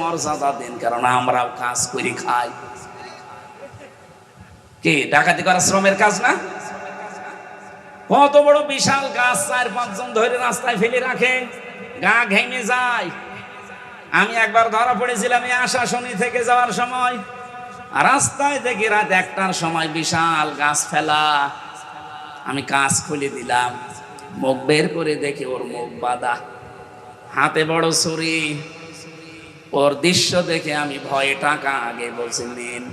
মর্যাদা দেন, কারণ আমরাও কাজ করে খাই। কি ডাকাতি করা শ্রমের কাজ না? কত বড় বিশাল গাছ 4-5 জন ধরে রাস্তায় ফেলে রাখে, গা ঘেমে যায়। আমি একবার ধরা পড়েছিলাম এই আশাশুনি থেকে যাওয়ার সময়, রাস্তায় দেখি রাত 1টার সময় বিশাল গাছ ফেলা। আমি কাজ খুলে দিলাম, মুখ বের করে দেখি ওর মুখ বাঁধা, হাতে বড় ছুরি। ওর দৃশ্য দেখে আমি ভয়ে টাকা আগে বলছি নিন।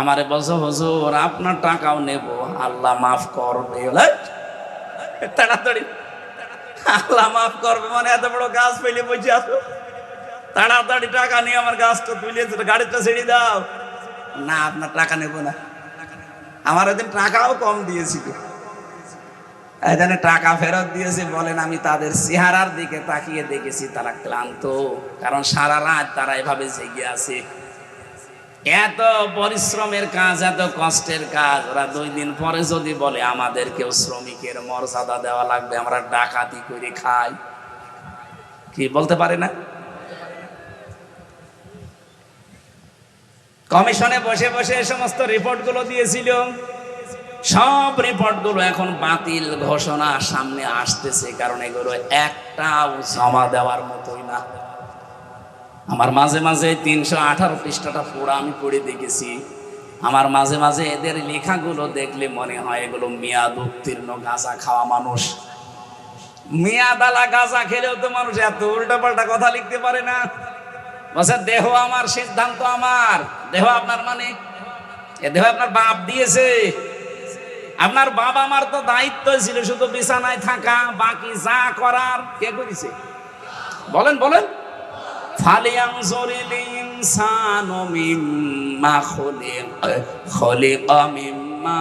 আমারে বলছো হুজুর আপনার টাকাও নেব, আল্লাহ মাফ করবে। তাড়াতাড়ি আল্লাহ মাফ করবে মানে এত বড় গাছ ফেলে বসে আসো, তাড়াতাড়ি টাকা নিয়ে আমার গাছটা তুলে গাড়িটা ছেড়ে দাও। না আপনার টাকা নেব না। আমার ওদিন টাকাও কম দিয়েছিল, এখানে টাকা ফেরত দিয়েছে। বলেন আমি তাদের চেহারার দিকে তাকিয়ে দেখেছি তারা ক্লান্ত, কারণ সারা রাত তারা এভাবে জেগে আছে। এত পরিশ্রমের কাজ, এত কষ্টের কাজ, ওরা 2 দিন পরে যদি বলে আমাদেরকেও শ্রমিকের মর্যাদা দেওয়া লাগবে, আমরা ডাকাতি করে খাই, কি বলতে পারে না? কমিশনে বসে বসে সমস্ত রিপোর্টগুলো দিয়েছিল, সব রিপোর্টগুলো এখন বাতিল ঘোষণা সামনে আসতেছে, কারণ এগুলো একটাও জমা দেওয়ার মতোই না। আমার মাঝে মাঝে 318 পৃষ্ঠাটা পুরো আমি পড়ে দেখেছি। আমার মাঝে মাঝে এদের লেখাগুলো দেখলে মনে হয় এগুলো মেয়াদ উত্তীর্ণ গাঁজা খাওয়া মানুষ। মেয়াদালা গাঁজা খেলেও তো মানুষ এত উল্টাপাল্টা কথা লিখতে পারে না। বলছে দেহ আমার, সিদ্ধান্ত আমার। দেহ আপনার মানে এ দেহ আপনার বাপ দিয়েছে। আপনার বাবা মার তো দায়িত্ব ছিল শুধু বিছানায় থাকা, বাকি যা করার কে করেছে? বলেন বলেন। ফালিয়ানজুরিল ইনসানু মিম্মা খুলিকা মিম্মা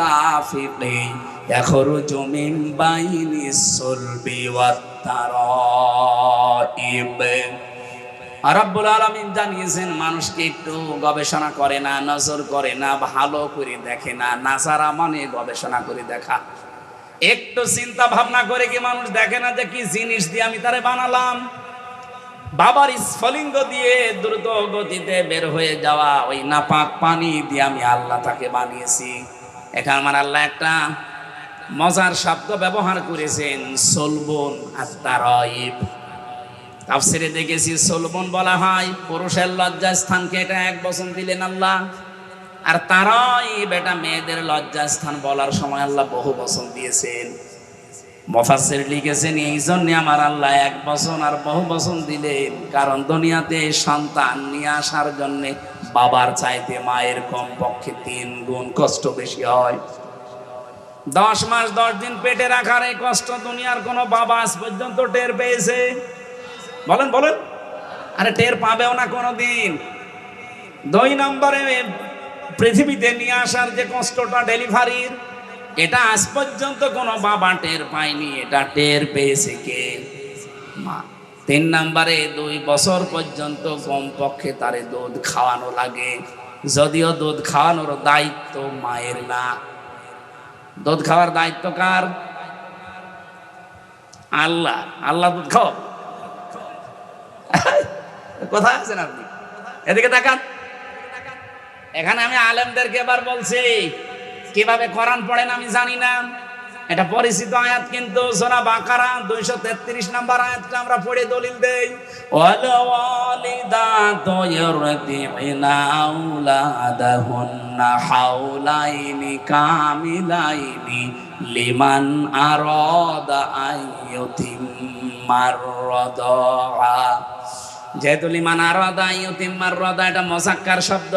দাফিকিন ইয়াখরুজু মিন বাইনিস সুলবি ওয়াত তারাইব। রব্বুল আলামিন জানিয়েছেন মানুষকে একটু গবেষণা করে না, নজর করে না, ভালো করে দেখে না। নাসারা মানে গবেষণা করে দেখা। একটু চিন্তা ভাবনা করে কি মানুষ দেখে না যে কি জিনিস দিয়ে আমি তারে বানালাম? বাবার স্ফলিঙ্গ দিয়ে দ্রুত গতিতে বের হয়ে যাওয়া ওই নাপাক পানি দিয়ে আমি আল্লাহ তাকে বানিয়েছি। এখানে আমার আল্লাহ একটা মজার শব্দ ব্যবহার করেছেন, সলবন আর তারাইব। তাফসিরে দেখেছি সলবন বলা হয় পুরুষের লজ্জা স্থানকে, এটা 1 বচন দিলেন আল্লাহ। আর তারাইব এটা মেয়েদের লজ্জা স্থান বলার সময় আল্লাহ বহু বচন দিয়েছেন। মুফাসসির লিখেছেন এই জন্য আমার আল্লাহ 1 বচন আর বহু বচন দিলেন, কারণ দুনিয়াতে সন্তান নিয়ে আসার জন্য বাবার চাইতে মায়ের কমপক্ষে 3 গুণ কষ্ট বেশি হয়। 10 মাস 10 দিন পেটে রাখার এই কষ্ট দুনিয়ার কোনো বাবা আজ পর্যন্ত টের পেয়েছে? বলেন বলেন। আরে টের পাবেও না কোনোদিন। 2 নম্বরে পৃথিবীতে নিয়ে আসার যে কষ্টটা ডেলিভারির, এটা আজ পর্যন্ত কোনো বাবা টের পায়নি, এটা টের পেয়েছে কে? মা। 3 নম্বরে 2 বছর পর্যন্ত কমপক্ষে তারে দুধ খাওয়ানো লাগে, যদিও দুধ খাওয়ানোর দায়িত্ব মায়ের না। দুধ খাওয়ার দায়িত্ব কার? আল্লাহ। আল্লাহ দুধ খাও। কোথায় আছেন আপনি? এদিকে তাকান। এখানে আমি আলেমদেরকে এবার বলছি কিভাবে কোরআন পড়েন আমি জানি না, এটা পরিচিত আয়াত, কিন্তু সূরা বাকারা 233 নম্বর আয়াতটা আমরা পড়ে দলিল দেই। ওয়াল ওয়ালিদাতু ইউরদিউনা আওলাদাহুন্না হাওলাইনি কামিলাইনি লিমান আরাদা আইয়ুতিম্মার রাদা। যেহেতু লিমান আরাদা আইয়ুতিম্মার রাদা এটা মুযাক্কার শব্দ,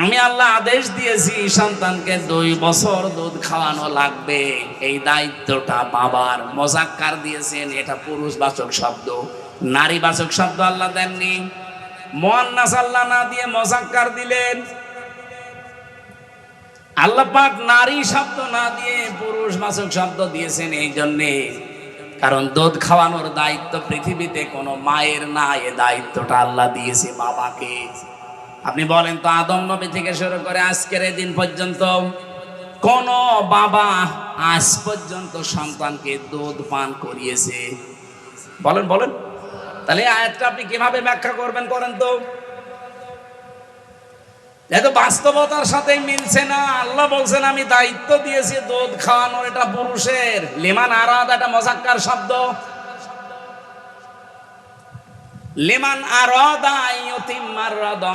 আমি আল্লাহ আদেশ দিয়েছি সন্তানকে 2 বছর দুধ খাওয়ানো লাগবে, এই দায়িত্বটা বাবার। মুযাক্কার দিয়েছেন, এটা পুরুষবাচক শব্দ, নারীবাচক শব্দ আল্লাহ দেননি। মুয়ান্নাস আল্লাহ না দিয়ে মুযাক্কার দিলেন। আল্লাহ পাক নারী শব্দ না দিয়ে পুরুষবাচক শব্দ দিয়েছেন এই জন্যে, কারণ দুধ খাওয়ানোর দায়িত্ব পৃথিবীতে কোনো মায়ের না, এ দায়িত্বটা আল্লাহ দিয়েছে বাবাকে। আপনি বলেন তো আদম নবী থেকে শুরু করে আজকের এই দিন পর্যন্ত কোন বাবা আজ পর্যন্ত সন্তানকে দুধ পান করিয়েছে? বলেন বলেন। তাহলে এই আয়াতটা আপনি কিভাবে ব্যাখ্যা করবেন করেন তো? এত বাস্তবতার সাথে মিলছে না। আল্লাহ বলছেন আমি দায়িত্ব দিয়েছি দুধ খাওয়ানোর, এটা পুরুষের। লিমান আরাদ এটা মুযাক্কার শব্দ, লিমান আরাদা আইয়ুতিম্মার রাদা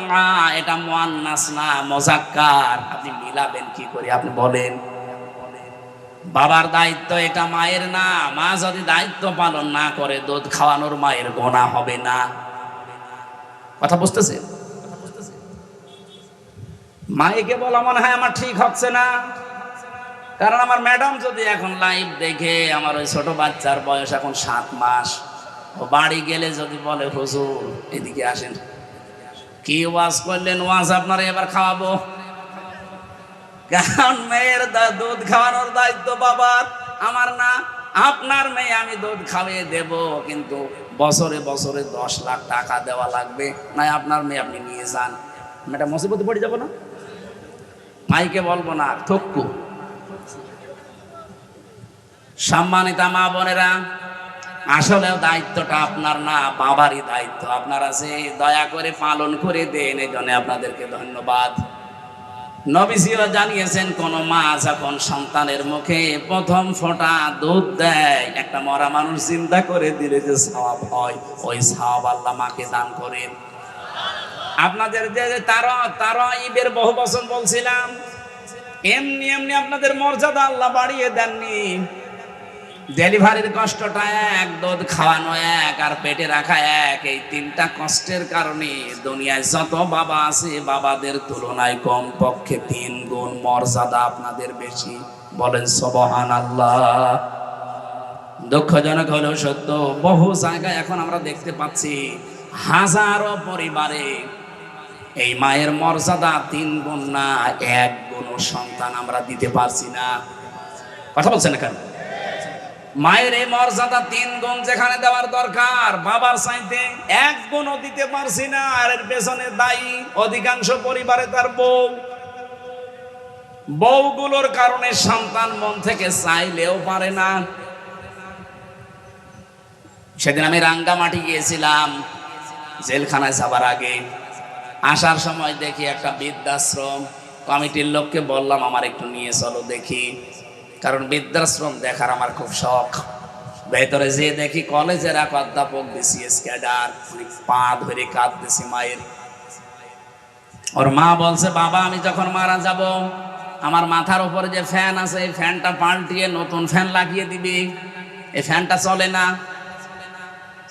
এটা মুআন্নাস না মুযাক্কার। আপনি মিলাবেন কি করে আপনি বলেন? বাবার দায়িত্ব এটা মায়ের না। মা যদি দায়িত্ব পালন না করে দুধ খাওয়ানোর মায়ের গুনাহ হবে না। কথা বুঝতেছেন? মাইকে বলা মনে হয় আমার ঠিক হচ্ছে না, কারণ আমার ম্যাডাম যদি এখন লাইভ দেখে, আমার ওই ছোট বাচ্চার বয়স এখন 7 মাস, ও বাড়ি গেলে যদি বলে হুজুর এদিকে আসেন, কি ওয়াজ করলেন, ওয়াজ আপনারা এবার খাওয়াবো। কারণ মেয়ের দুধ খাওয়ানোর দায়িত্ব বাবার, আমার না। আপনার মেয়ে আমি দুধ খাওয়িয়ে দেব, কিন্তু বছরে বছরে 10 লাখ টাকা দেওয়া লাগবে, না আপনার মেয়ে আপনি নিয়ে যান। মেয়েটা মুসিবতে পড়ে যাবো না? মাইকে বলবো না, থক্কু। সম্মানিতা মা বোনেরা, আসলেও দায়িত্বটা আপনার না, বাবারই দায়িত্ব। আপনারা যে দয়া করে পালন করে দেন, এই জন্য আপনাদেরকে ধন্যবাদ। নবীজিও জানিয়েছেন, কোন মা যখন সন্তানের মুখে প্রথম ফোঁটা দুধ দেয়, একটা মরা মানুষ চিন্তা করে দিলে যে সওয়াব হয়, ওই সওয়াব আল্লাহ মাকে দান করেন। আপনাদের যে তারাইবের বহু বচন বলছিলাম, এমনি এমনি আপনাদের মর্যাদা আল্লাহ বাড়িয়ে দেননি। ডেলিভারির কষ্টটা এক, দুধ খাওয়ানো এক, আর পেটে রাখা এক, এই 3টা কষ্টের কারণে দুনিয়ায় যত বাবা আছে বাবাদের তুলনায় কম পক্ষে 3 গুণ মর্যাদা আপনাদের বেশি। বলেন সুবহানাল্লাহ। দুঃখজনক হলেও সত্য, বহু জায়গায় এখন আমরা দেখতে পাচ্ছি হাজারো পরিবারে এই মায়ের মর্যাদা 3 গুণ না 1 গুণ সন্তান আমরা দিতে পারছি না। কথা বলছেন না কেন? মায়ের এই মর্যাদা 3 গুণ যেখানে দেওয়ার দরকার, বাবার চাইতে 1 গুণও দিতে পারছি না। আর এর পেছনে দায়ী অধিকাংশ পরিবারে তার বউগুলোর কারণে সন্তান মন থেকে চাইলেও পারে না। সেদিন আমি রাঙ্গামাটি গিয়েছিলাম জেলখানায় যাবার আগে। আসার সময় দেখি একটা বৃদ্ধাশ্রম। কমিটির লোককে বললাম আমার একটু নিয়ে চলো দেখি, কারণ বৃদ্ধাশ্রম দেখার আমার খুব শখ। ভেতরে যে দেখি কলেজের এক অধ্যাপক বিসিএস ক্যাডার, পা ধরে কাঁদতেছে মায়ের। ওর মা বলছে, বাবা আমি যখন মারা যাব, আমার মাথার উপরে যে ফ্যান আছে এই ফ্যানটা পাল্টিয়ে নতুন ফ্যান লাগিয়ে দিবি, এই ফ্যানটা চলে না।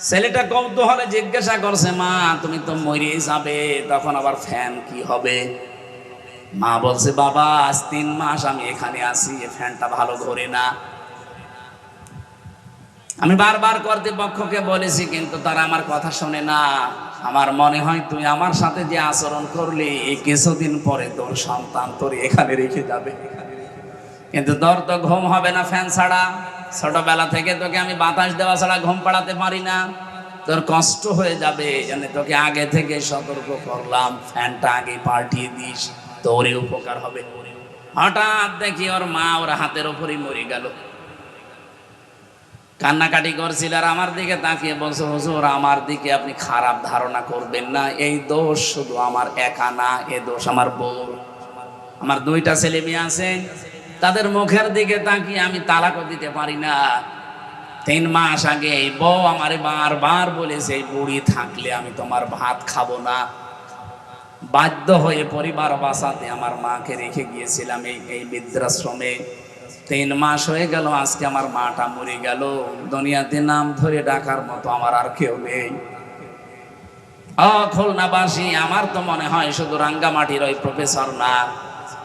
ছেলেটা কৌতূহলে জিজ্ঞাসা করছে, মা তুমি তো মরেই যাবে, তখন আবার ফ্যান কি হবে? মা বলছে, বাবা আজ 3 মাস আমি এখানে আছি, এই ফ্যানটা ভালো ঘোরে না। আমি বারবার কর্তৃপক্ষকে বলেছি, কিন্তু তারা আমার কথা শোনে না। আমার মনে হয় তুই আমার সাথে যে আচরণ করলি, এই কিছুদিন পরে তোর সন্তান তোর এখানে রেখে যাবে, কিন্তু তোর তো ঘুম হবে না ফ্যান ছাড়া। ছোটবেলা থেকে তোকে আমি বাতাস দেওয়া ছাড়া ঘুম পাড়াতে পারি না, তোর কষ্ট হয়ে যাবে, এজন্য তোকে আগে থেকে সতর্ক করলাম, ফ্যানটা আগে পাল্টিয়ে দিস, তোরই উপকার হবে। হঠাৎ দেখি ওর মা ওর হাতের উপরই মরে গেল। কান্নাকাটি করছিল আর আমার দিকে তাকিয়ে বলছে, হুজুর আমার দিকে আপনি খারাপ ধারণা করবেন না, এই দোষ শুধু আমার একা না, এই দোষ আমার বউ। আমার 2টা ছেলে মেয়ে আছে, তাদের মুখের দিকে তাকিয়ে আমি তালাকও দিতে পারি না। 3 মাস আগে এই বউ আমারে বারবার বলেছে, এই বুড়ি থাকলে আমি তোমার ভাত খাবো না। বাধ্য হয়ে পরিবার বাঁচাতে আমার মাকে রেখে গিয়েছিলাম এই বৃদ্ধাশ্রমে। 3 মাস হয়ে গেল, আজকে আমার মাটা মরে গেল। দুনিয়াতে নাম ধরে ডাকার মতো আমার আর কেউ নেই। খুলনাবাসী, আমার তো মনে হয় শুধু রাঙ্গামাটির ওই প্রফেসর না,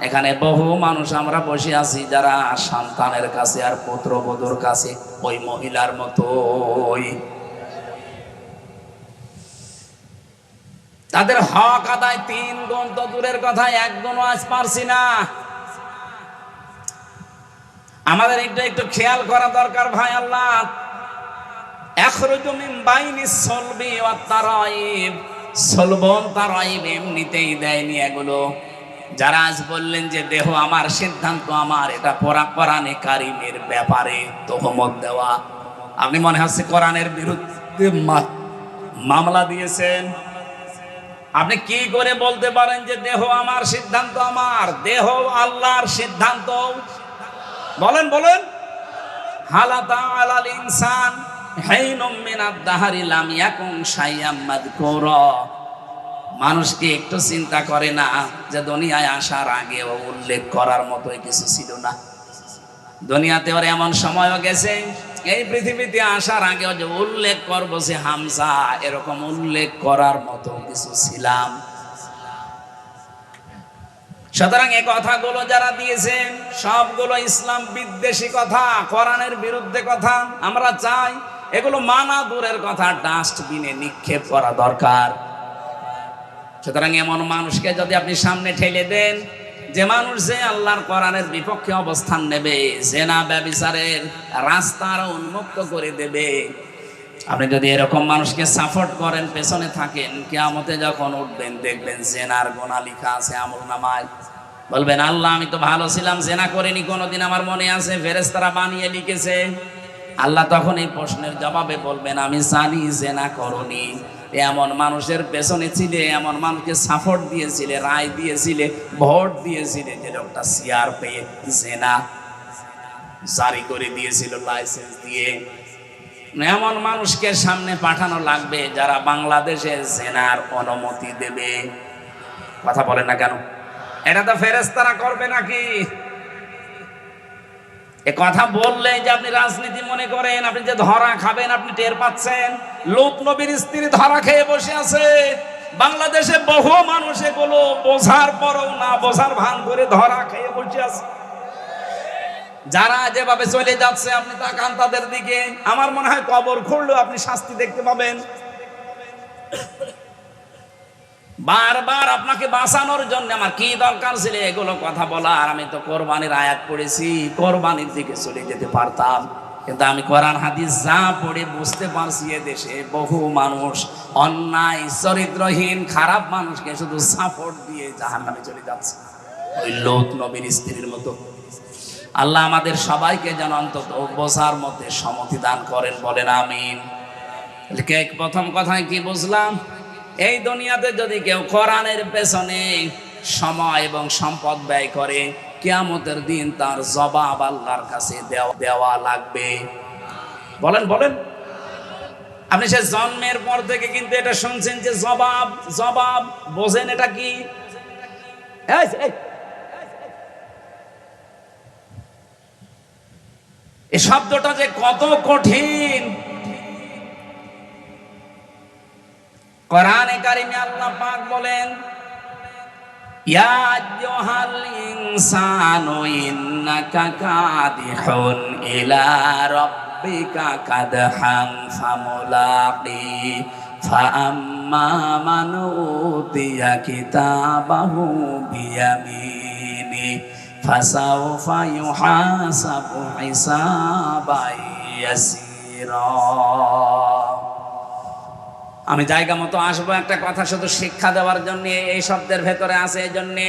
এখানে বহু মানুষ আমরা বসে আছি যারা সন্তানের কাছে আর পুত্রবধূর কাছে ওই মহিলার মতো। তাদের হক আদায় 3 গুণ তো দূরের কথা, 1 গুণও আজ পারছি না। আমাদের একটু খেয়াল করা দরকার ভাই। আল্লাহ ইখরুজু মিন বাইনিস সলবি ওয়াত তারাইব, সলবন তারাইব এমনিতেই দেয়নি এগুলো। যারা আজ বললেন যে দেহ আমার, সিদ্ধান্ত আমার, এটা কোরআনে কারিমের ব্যাপারে তহমত দেওয়া। আপনি মনে হচ্ছে কোরআনের বিরুদ্ধে মামলা দিয়েছেন। আপনি কি করে বলতে পারেন যে দেহ আমার, সিদ্ধান্ত আমার? দেহ আল্লাহর সিদ্ধান্ত। বলেন বলেন। হালাতা আলাল ইনসান হাইনুম মিনাদ দাহরি লাম ইয়াকুন শাইয়াম মাযকুরা। মানুষ কি একটু চিন্তা করে না যে দুনিয়ায় আসার আগে ও উল্লেখ করার মতো কিছু ছিল না? দুনিয়াতে ওর এমন সময়ও গেছে, এই পৃথিবীতে আসার আগেও যে উল্লেখ করবো যে হামজা, এরকম উল্লেখ করার মতো কিছু ছিলাম। সুতরাং এই কথাগুলো যারা দিয়েছেন সবগুলো ইসলাম বিদ্বেষী কথা, কোরআনের বিরুদ্ধে কথা। আমরা চাই এগুলো মানা দূরের কথা, ডাস্টবিনে নিক্ষেপ করা দরকার। সুতরাং এমন মানুষকে যদি আপনি সামনে ঠেলে দেন, যে মানুষ যে আল্লাহর কোরআনের বিপক্ষে অবস্থান নেবে, জেনা ব্যভিচারের রাস্তা আরো উন্মুক্ত করে দেবে, আপনি যদি এরকম মানুষকে সাপোর্ট করেন, পেছনে থাকেন, কিয়ামতে যখন উঠবেন দেখবেন জেনার গোনা লেখা আছে আমলনামায়। বলবেন আল্লাহ আমি তো ভালো ছিলাম, জেনা করিনি কোনোদিন, আমার মনে আছে, ফেরেশতারা বানিয়ে লিখেছে। আল্লাহ তখন এই প্রশ্নের জবাবে বলবেন আমি জানি জেনা করনি। এমন মানুষের পেছনে ছিলে, এমন মানুষকে সাপোর্ট দিয়েছিলে, রায় দিয়েছিলে, ভোট দিয়েছিলে, যে লোকটা সিআর পেয়ে জেনা জারি করে দিয়েছিল লাইসেন্স দিয়ে। এমন মানুষকে সামনে পাঠানো লাগবে যারা বাংলাদেশে জেনার অনুমতি দেবে। কথা বলেন না কেন? এটা তো ফেরেশতারা করবে নাকি? এ কথা বললেই যে আপনি রাজনীতি মনে করেন, আপনি যে ধরা খাবেন আপনি টের পাচ্ছেন। লূত নবীর স্ত্রী ধরা খেয়ে বসে আছে। বাংলাদেশে বহু মানুষ এগুলো বোঝার পরও না বোঝার ভান করে ধরা খেয়ে বসে আছে। যারা যেভাবে চলে যাচ্ছে আপনি তাকান তাদের দিকে, আমার মনে হয় কবর খুঁড়লেও আপনি শাস্তি দেখতে পাবেন। বারবার আপনাকে বাঁচানোর জন্য আমার কি দরকার ছিল এগুলো কথা বলার? আমি তো কোরবানির আয়াত পড়েছি, কোরবানির দিকে চলে যেতে পারতাম, কিন্তু আমি কোরআন হাদিস যা পড়ে বুঝতে পারছি এদেশে বহু মানুষ অন্যায় চরিত্রহীন খারাপ মানুষকে শুধু সাপোর্ট দিয়ে জাহান্নামে চলে যাচ্ছে, ওই লূত নবীর স্ত্রীর মতো। আল্লাহ আমাদের সবাইকে যেন অন্তত বোঝার মধ্যে সম্মতি দান করেন, বলেন আমিন। প্রথম কথায় কি বুঝলাম? এই দুনিয়াতে যদি কেউ কোরআনের পেছনে সময় এবং সম্পদ ব্যয় করে, কিয়ামতের দিন তার জবাব আল্লাহর কাছে দেওয়া লাগবে। বলেন বলেন। আপনি সে জন্মের পর থেকে কিন্তু এটা শুনছেন যে জবাব জবাব, বোঝেন এটা কি? এই শব্দটা যে কত কঠিন। কোরআনে কারিমে আল্লাহ পাক বলেন ইয়া আইয়ুহাল ইনসানু ইন্নাকা কাদিহুন ইলা রাব্বিকা কাদহান ফামুলাকি ফাআম্মা মান উতিয়া কিতাবাহু বিয়ামিনি ফাসাউফা ইউহাসাবু হিসাবান ইয়াসীরা। আমি জায়গা মতো আসবো, একটা কথা শুধু শিক্ষা দেওয়ার জন্য এই শব্দের ভেতরে আছে। এই জন্যে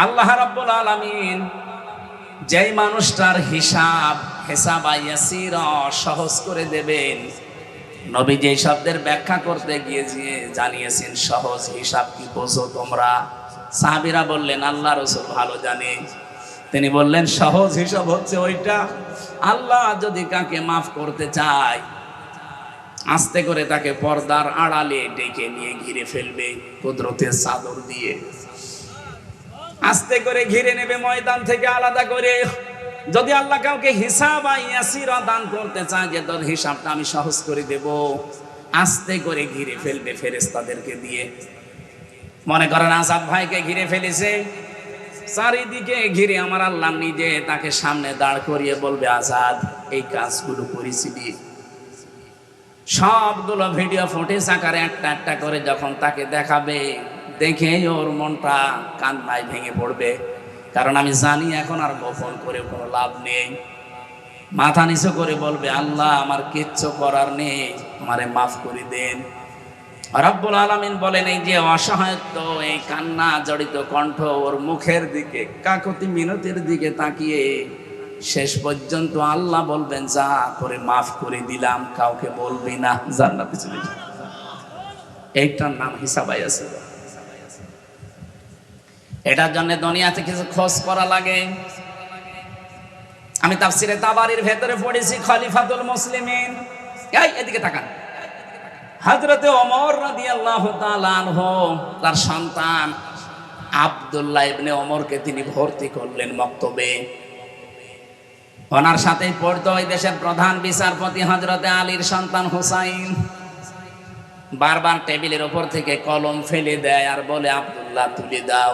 আল্লাহ রাব্বুল আলামিন যেই মানুষটার হিসাব ইয়াসীরা সহজ করে দেবেন, নবী যেই শব্দের ব্যাখ্যা করতে গিয়ে জানিয়েছেন সহজ হিসাব কি বোঝো তোমরা? সাহাবীরা বললেন আল্লাহ রাসূল ভালো জানে। তিনি বললেন সহজ হিসাব হচ্ছে ওইটা, আল্লাহ যদি কাকে মাফ করতে চায় আস্তে করে তাকে পর্দার আড়ালে ডেকে নিয়ে ঘিরে ফেলবে কুদরতের চাদর দিয়ে, আস্তে করে ঘিরে নেবে ময়দান থেকে আলাদা করে। যদি আল্লাহ কাউকে হিসাব ইয়াসীরা দান করতে চায়, যে তোর হিসাবটা আমি সহজ করে দেব, আস্তে করে ঘিরে ফেলবে ফেরেশতাদেরকে দিয়ে। মনে করেন আসাদ ভাইকে ঘিরে ফেলেছে, চারিদিকে ঘিরে আমার আল্লাহ নিজে তাকে সামনে দাঁড় করিয়ে বলবে আসাদ এই কাজগুলো করেছিলি। সবগুলো ভিডিও ফুটেজ আকারে একটা একটা করে যখন তাকে দেখাবে, দেখে ওর মনটা কান্নায় ভেঙে পড়বে। কারণ আমি জানি এখন আর গোপন করে কোনো লাভ নেই। মাথা নিচু করে বলবে আল্লাহ আমার কিচ্ছু করার নেই, আমারে মাফ করে দেন। রব্বুল আলামিন বলেন এই যে অসহায়ত্ব, এই কান্না জড়িত কণ্ঠ, ওর মুখের দিকে কাকতি মিনতির দিকে তাকিয়ে শেষ পর্যন্ত আল্লাহ বলবেন যা করে মাফ করে দিলাম, কাউকে বলবি না, জান্নাতে চলে যা। এইটার নাম হিসাবাই আছে। এটার জন্য দুনিয়াতে কিছু খোঁজ করা লাগে। আমি তাফসিরে তাবারির ভেতরে পড়েছি খলিফাতুল মুসলিমিন, এই এদিকে তাকান, হযরতে ওমর রাদিয়াল্লাহু তাআলা আনহু তার সন্তান আব্দুল্লাহ ইবনে ওমরকে তিনি ভর্তি করলেন মক্তবে। ওনার সাথেই পড়তো ওই দেশের প্রধান বিচারপতি হযরতে আলীর সন্তান হুসাইন। বারবার টেবিলের উপর থেকে কলম ফেলে দেয় আর বলে, আব্দুল্লাহ তুলে দাও।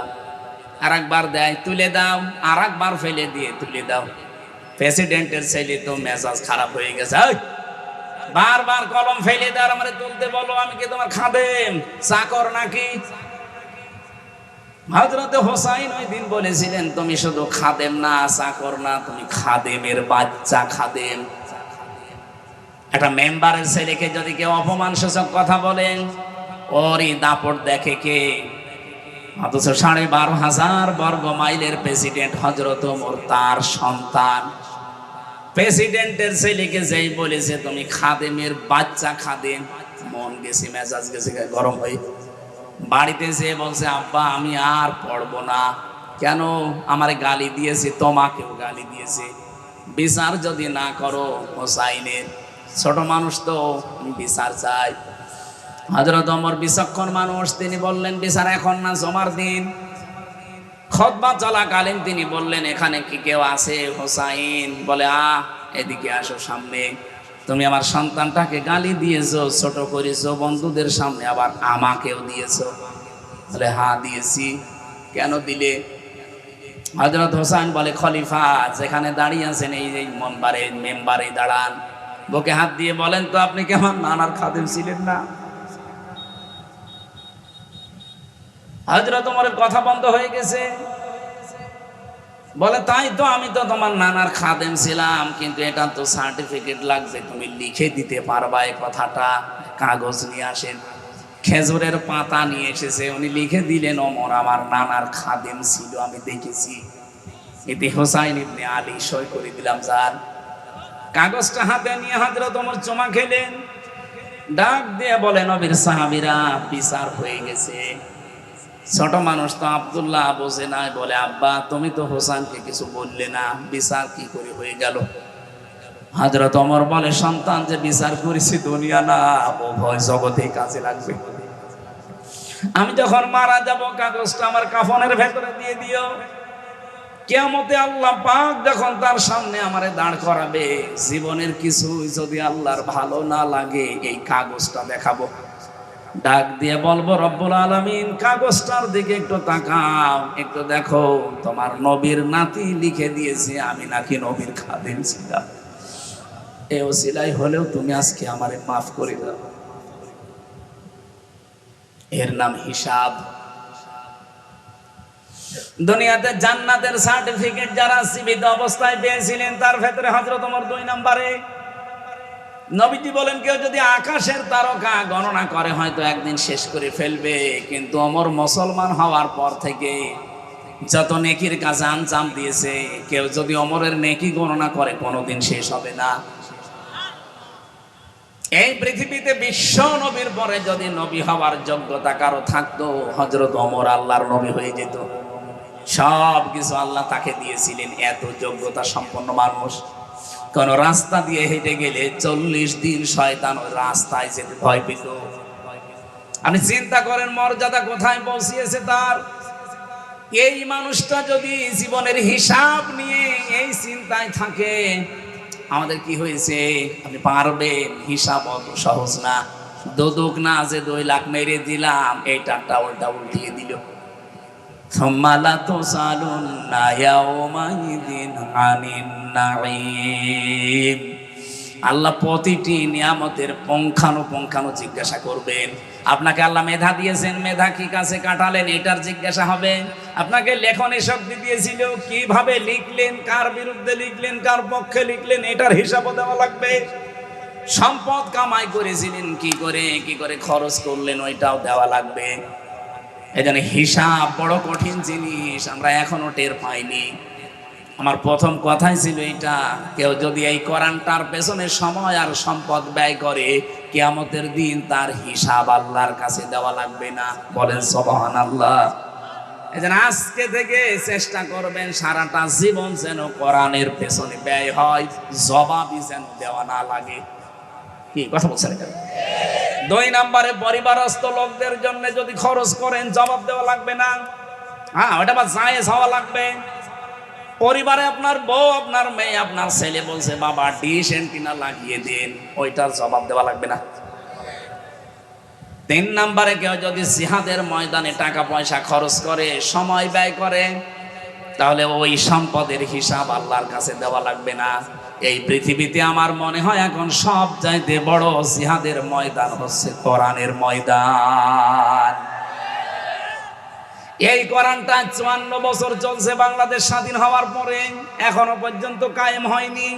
আর একবার দেয়, তুলে দাও। আর একবার ফেলে দিয়ে তুলে দাও। প্রেসিডেন্টের ছেলে তো মেজাজ খারাপ হয়ে গেছে, বারবার কলম ফেলে দেওয়ার আমারে তুলতে বলো, আমি কি তোমার খাদেম চাকর নাকি? হযরতে হোসাইন ওই দিন বলেছিলেন, তুমি শুধু খাদেম না, চাকর না, তুমি খাদেমের বাচ্চা খাদেম। একটা মেম্বারের ছেলেকে যদি কেউ অপমানসূচক কথা বলেন, ওরই দাপট দেখে কে? অথচ 12,500 বর্গ মাইলের প্রেসিডেন্ট হযরত ওমর, তার সন্তান। প্রেসিডেন্টের ছেলেকে যেই বলেছে তুমি খাদেমের বাচ্চা খাদেম, মন গেছে, মেজাজ গেছে গরম হয়ে। বাড়িতে যেয়ে বলছে, আব্বা আমি আর পড়বো না। কেন? আমারে গালি দিয়েছে, তোমাকেও গালি দিয়েছে। বিচার যদি না করো হোসাইনের, ছোট মানুষ তো, বিচার চাই। হযরত ওমর বিচক্ষণ মানুষ, তিনি বললেন, বিচার এখন না, জমার দিন। খুতবা চলাকালীন তিনি বললেন, এখানে কি কেউ আছে? হোসাইন বলে, এদিকে আসো সামনে। তুমি আমার সন্তানটাকে গালি দিয়েছো, ছোট করেছো বন্ধুদের সামনে, আবার আমাকেও দিয়েছো। বলে, হ্যাঁ দিয়েছি। কেন দিলে? হযরত হোসাইন বলে, খলিফা যেখানে দাঁড়িয়ে আছেন এই যে মেম্বারে দাঁড়ান, বুকে হাত দিয়ে বলেন তো, আপনি কি আমার নানার খাদেম ছিলেন না? হযরত ওমরের কথা বন্ধ হয়ে গেছে। বলে, তাই তো, আমি তো তোমার নানার খাদেম ছিলাম, কিন্তু এটা তো সার্টিফিকেট লাগবে, তুমি লিখে দিতে পারবা এই কথাটা? কাগজ নিয়ে আসেন। খেজুরের পাতা নিয়ে এসেছে, উনি লিখে দিলেন, ওমর আমার নানার খাদেম ছিল, আমি দেখেছি। এতে হোসাইন ইবনে আলী সই করে দিলাম। যান। কাগজটা হাতে নিয়ে হযরত ওমর চুমা খেলেন, ডাক দিয়ে বলে, নবীর সাহাবীরা, বিচার হয়ে গেছে। ছোট মানুষ তো আব্দুল্লাহ বোঝে না, বলে, আব্বা তুমি তো হোসাইনকে কিছু বললে না, বিচার কি করে হয়ে গেল? হযরত ওমর বলে, সন্তান যে বিচার করেছি দুনিয়া না, উভয় জগতে কাজে লাগবে। আমি যখন মারা যাব, কাগজটা আমার কাফনের ভেতরে দিয়ে দিও। কিয়ামতে আল্লাহ পাক যখন তার সামনে আমারে দাঁড় করাবে, জীবনের কিছু যদি আল্লাহর ভালো না লাগে, এই কাগজটা দেখাবো, ডাক দিয়ে বলবো, রব্বুল আলামিন কাগজটার দিকে একটু তাকাও, একটু দেখো, তোমার নবীর নাতি লিখে দিয়েছে আমি নাকি নবীর খাদেম ছিলাম। এই ওসিলাই হলেও তুমি আজকে আমারে মাফ করে দাও। এর নাম হিসাব। দুনিয়াতে জান্নাতের সার্টিফিকেট যারা জীবিত অবস্থায় পেয়েছিলেন, তার ভেতরে হযরত ওমর 2 নম্বরে। নবীজি বলেন, কেউ যদি আকাশের তারকা গণনা করে হয়তো একদিন শেষ করে ফেলবে, কিন্তু ওমর মুসলমান হওয়ার পর থেকে যত নেকির কাজে আঞ্জাম দিয়েছে, কেউ যদি ওমরের নেকি গণনা করে কোনোদিন শেষ হবে না। এই পৃথিবীতে বিশ্ব নবীর পরে যদি নবী হওয়ার যোগ্যতা কারো থাকতো, হযরত ওমর আল্লাহর নবী হয়ে যেত। সব কিছু আল্লাহ তাকে দিয়েছিলেন, এত যোগ্যতা সম্পন্ন মানুষ। কোন রাস্তা দিয়ে হেঁটে গেলে 40 দিন শয়তান ওই রাস্তায় যেতে ভয় পেত। আপনি চিন্তা করেন মর্যাদা কোথায় পৌঁছিয়েছে তার। এই মানুষটা যদি জীবনের হিসাব নিয়ে এই চিন্তায় থাকে, আমাদের কি হয়েছে? আপনি পারবেন? হিসাব অত সহজ না। দোদক না যে 2 লাখ মেরে দিলাম, এই টাকা উল্টা উল্টিয়ে দিল। আল্লাহ প্রতিটি নিয়ামতের পুঙ্খানুপুঙ্খানু জিজ্ঞাসা করবেন। আপনাকে আল্লাহ মেধা দিয়েছেন, মেধা কি কাছে কাটালেন, এটার জিজ্ঞাসা হবে। আপনাকে লেখনের শক্তি দিয়েছিল, কিভাবে লিখলেন, কার বিরুদ্ধে লিখলেন, কার পক্ষে লিখলেন, এটার হিসাবও দেওয়া লাগবে। সম্পদ কামাই করেছিলেন কি করে খরচ করলেন, ওইটাও দেওয়া লাগবে। এই জন্য হিসাব বড় কঠিন জিনিস, আমরা এখনো টের পাইনি। আমার প্রথম কথাই ছিল এটা, কেউ যদি এই কোরআনটার পেছনে সময় আর সম্পদ ব্যয় করে, কিয়ামতের দিন তার হিসাব আল্লাহর কাছে দেওয়া লাগবে না। বলেন সুবহানাল্লাহ। এজন্য আজকে থেকে চেষ্টা করবেন সারাটা জীবন যেন কোরআনের পেছনে ব্যয় হয়, জবাবই যেন দেওয়া না লাগে। কি কথা বলছেন? 2 নম্বরে, পরিবারস্থ লোকদের জন্য যদি খরচ করেন জবাব দেওয়া লাগবে না। হ্যাঁ, ওটা বা জায়েজ হওয়া লাগবে। পরিবারে আপনার বউ, আপনার মেয়ে, আপনার ছেলে বলছে বাবা ডিশ এন্টিনা লাগিয়ে দিন, ওইটার জবাব দেওয়া লাগবে না। 3 নম্বরে, কেউ যদি জিহাদের ময়দানে টাকা পয়সা খরচ করে, সময় ব্যয় করে, তাহলে ওই সম্পদের হিসাব আল্লাহর কাছে দেওয়া লাগবে না। এই পৃথিবীতে আমার মনে হয় এখন সব চাইতে বড় জিহাদের ময়দান হচ্ছে কোরআনের ময়দান। এই কোরআনটা 54 বছর চলছে বাংলাদেশ স্বাধীন হওয়ার পরে, এখনো পর্যন্ত কায়েম হয়নি।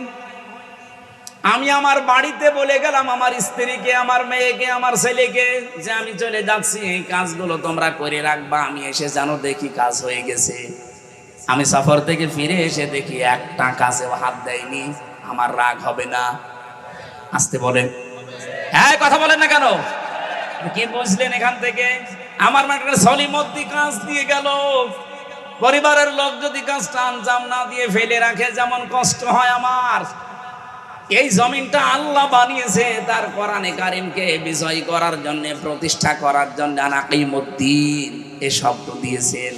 আমি আমার বাড়িতে বলে গেলাম আমার স্ত্রীকে, আমার মেয়েকে, আমার ছেলেকে যে আমি চলে যাচ্ছি, এই কাজগুলো তোমরা করে রাখবা, আমি এসে জানো দেখি কাজ হয়ে গেছে। আমি সফর থেকে ফিরে এসে দেখি একটা কাজেও হাত দেয়নি, আমার রাগ হবে না? আসতে বলেন, হ্যাঁ কথা বলেন না কেন? কি বুঝলেন এখান থেকে? আমার মাঠে সলিমদ্দি কাজ দিয়ে গেল, পরিবারের লোক যদি কাজটা আঞ্জাম না দিয়ে ফেলে রাখে, যেমন কষ্ট হয় আমার। এই জমিনটা আল্লাহ বানিয়েছে তার কোরআনে কারিমকে বিজয় করার জন্য, প্রতিষ্ঠা করার জন্য। আনাকিমুদ্দিন এ শব্দ দিয়েছেন,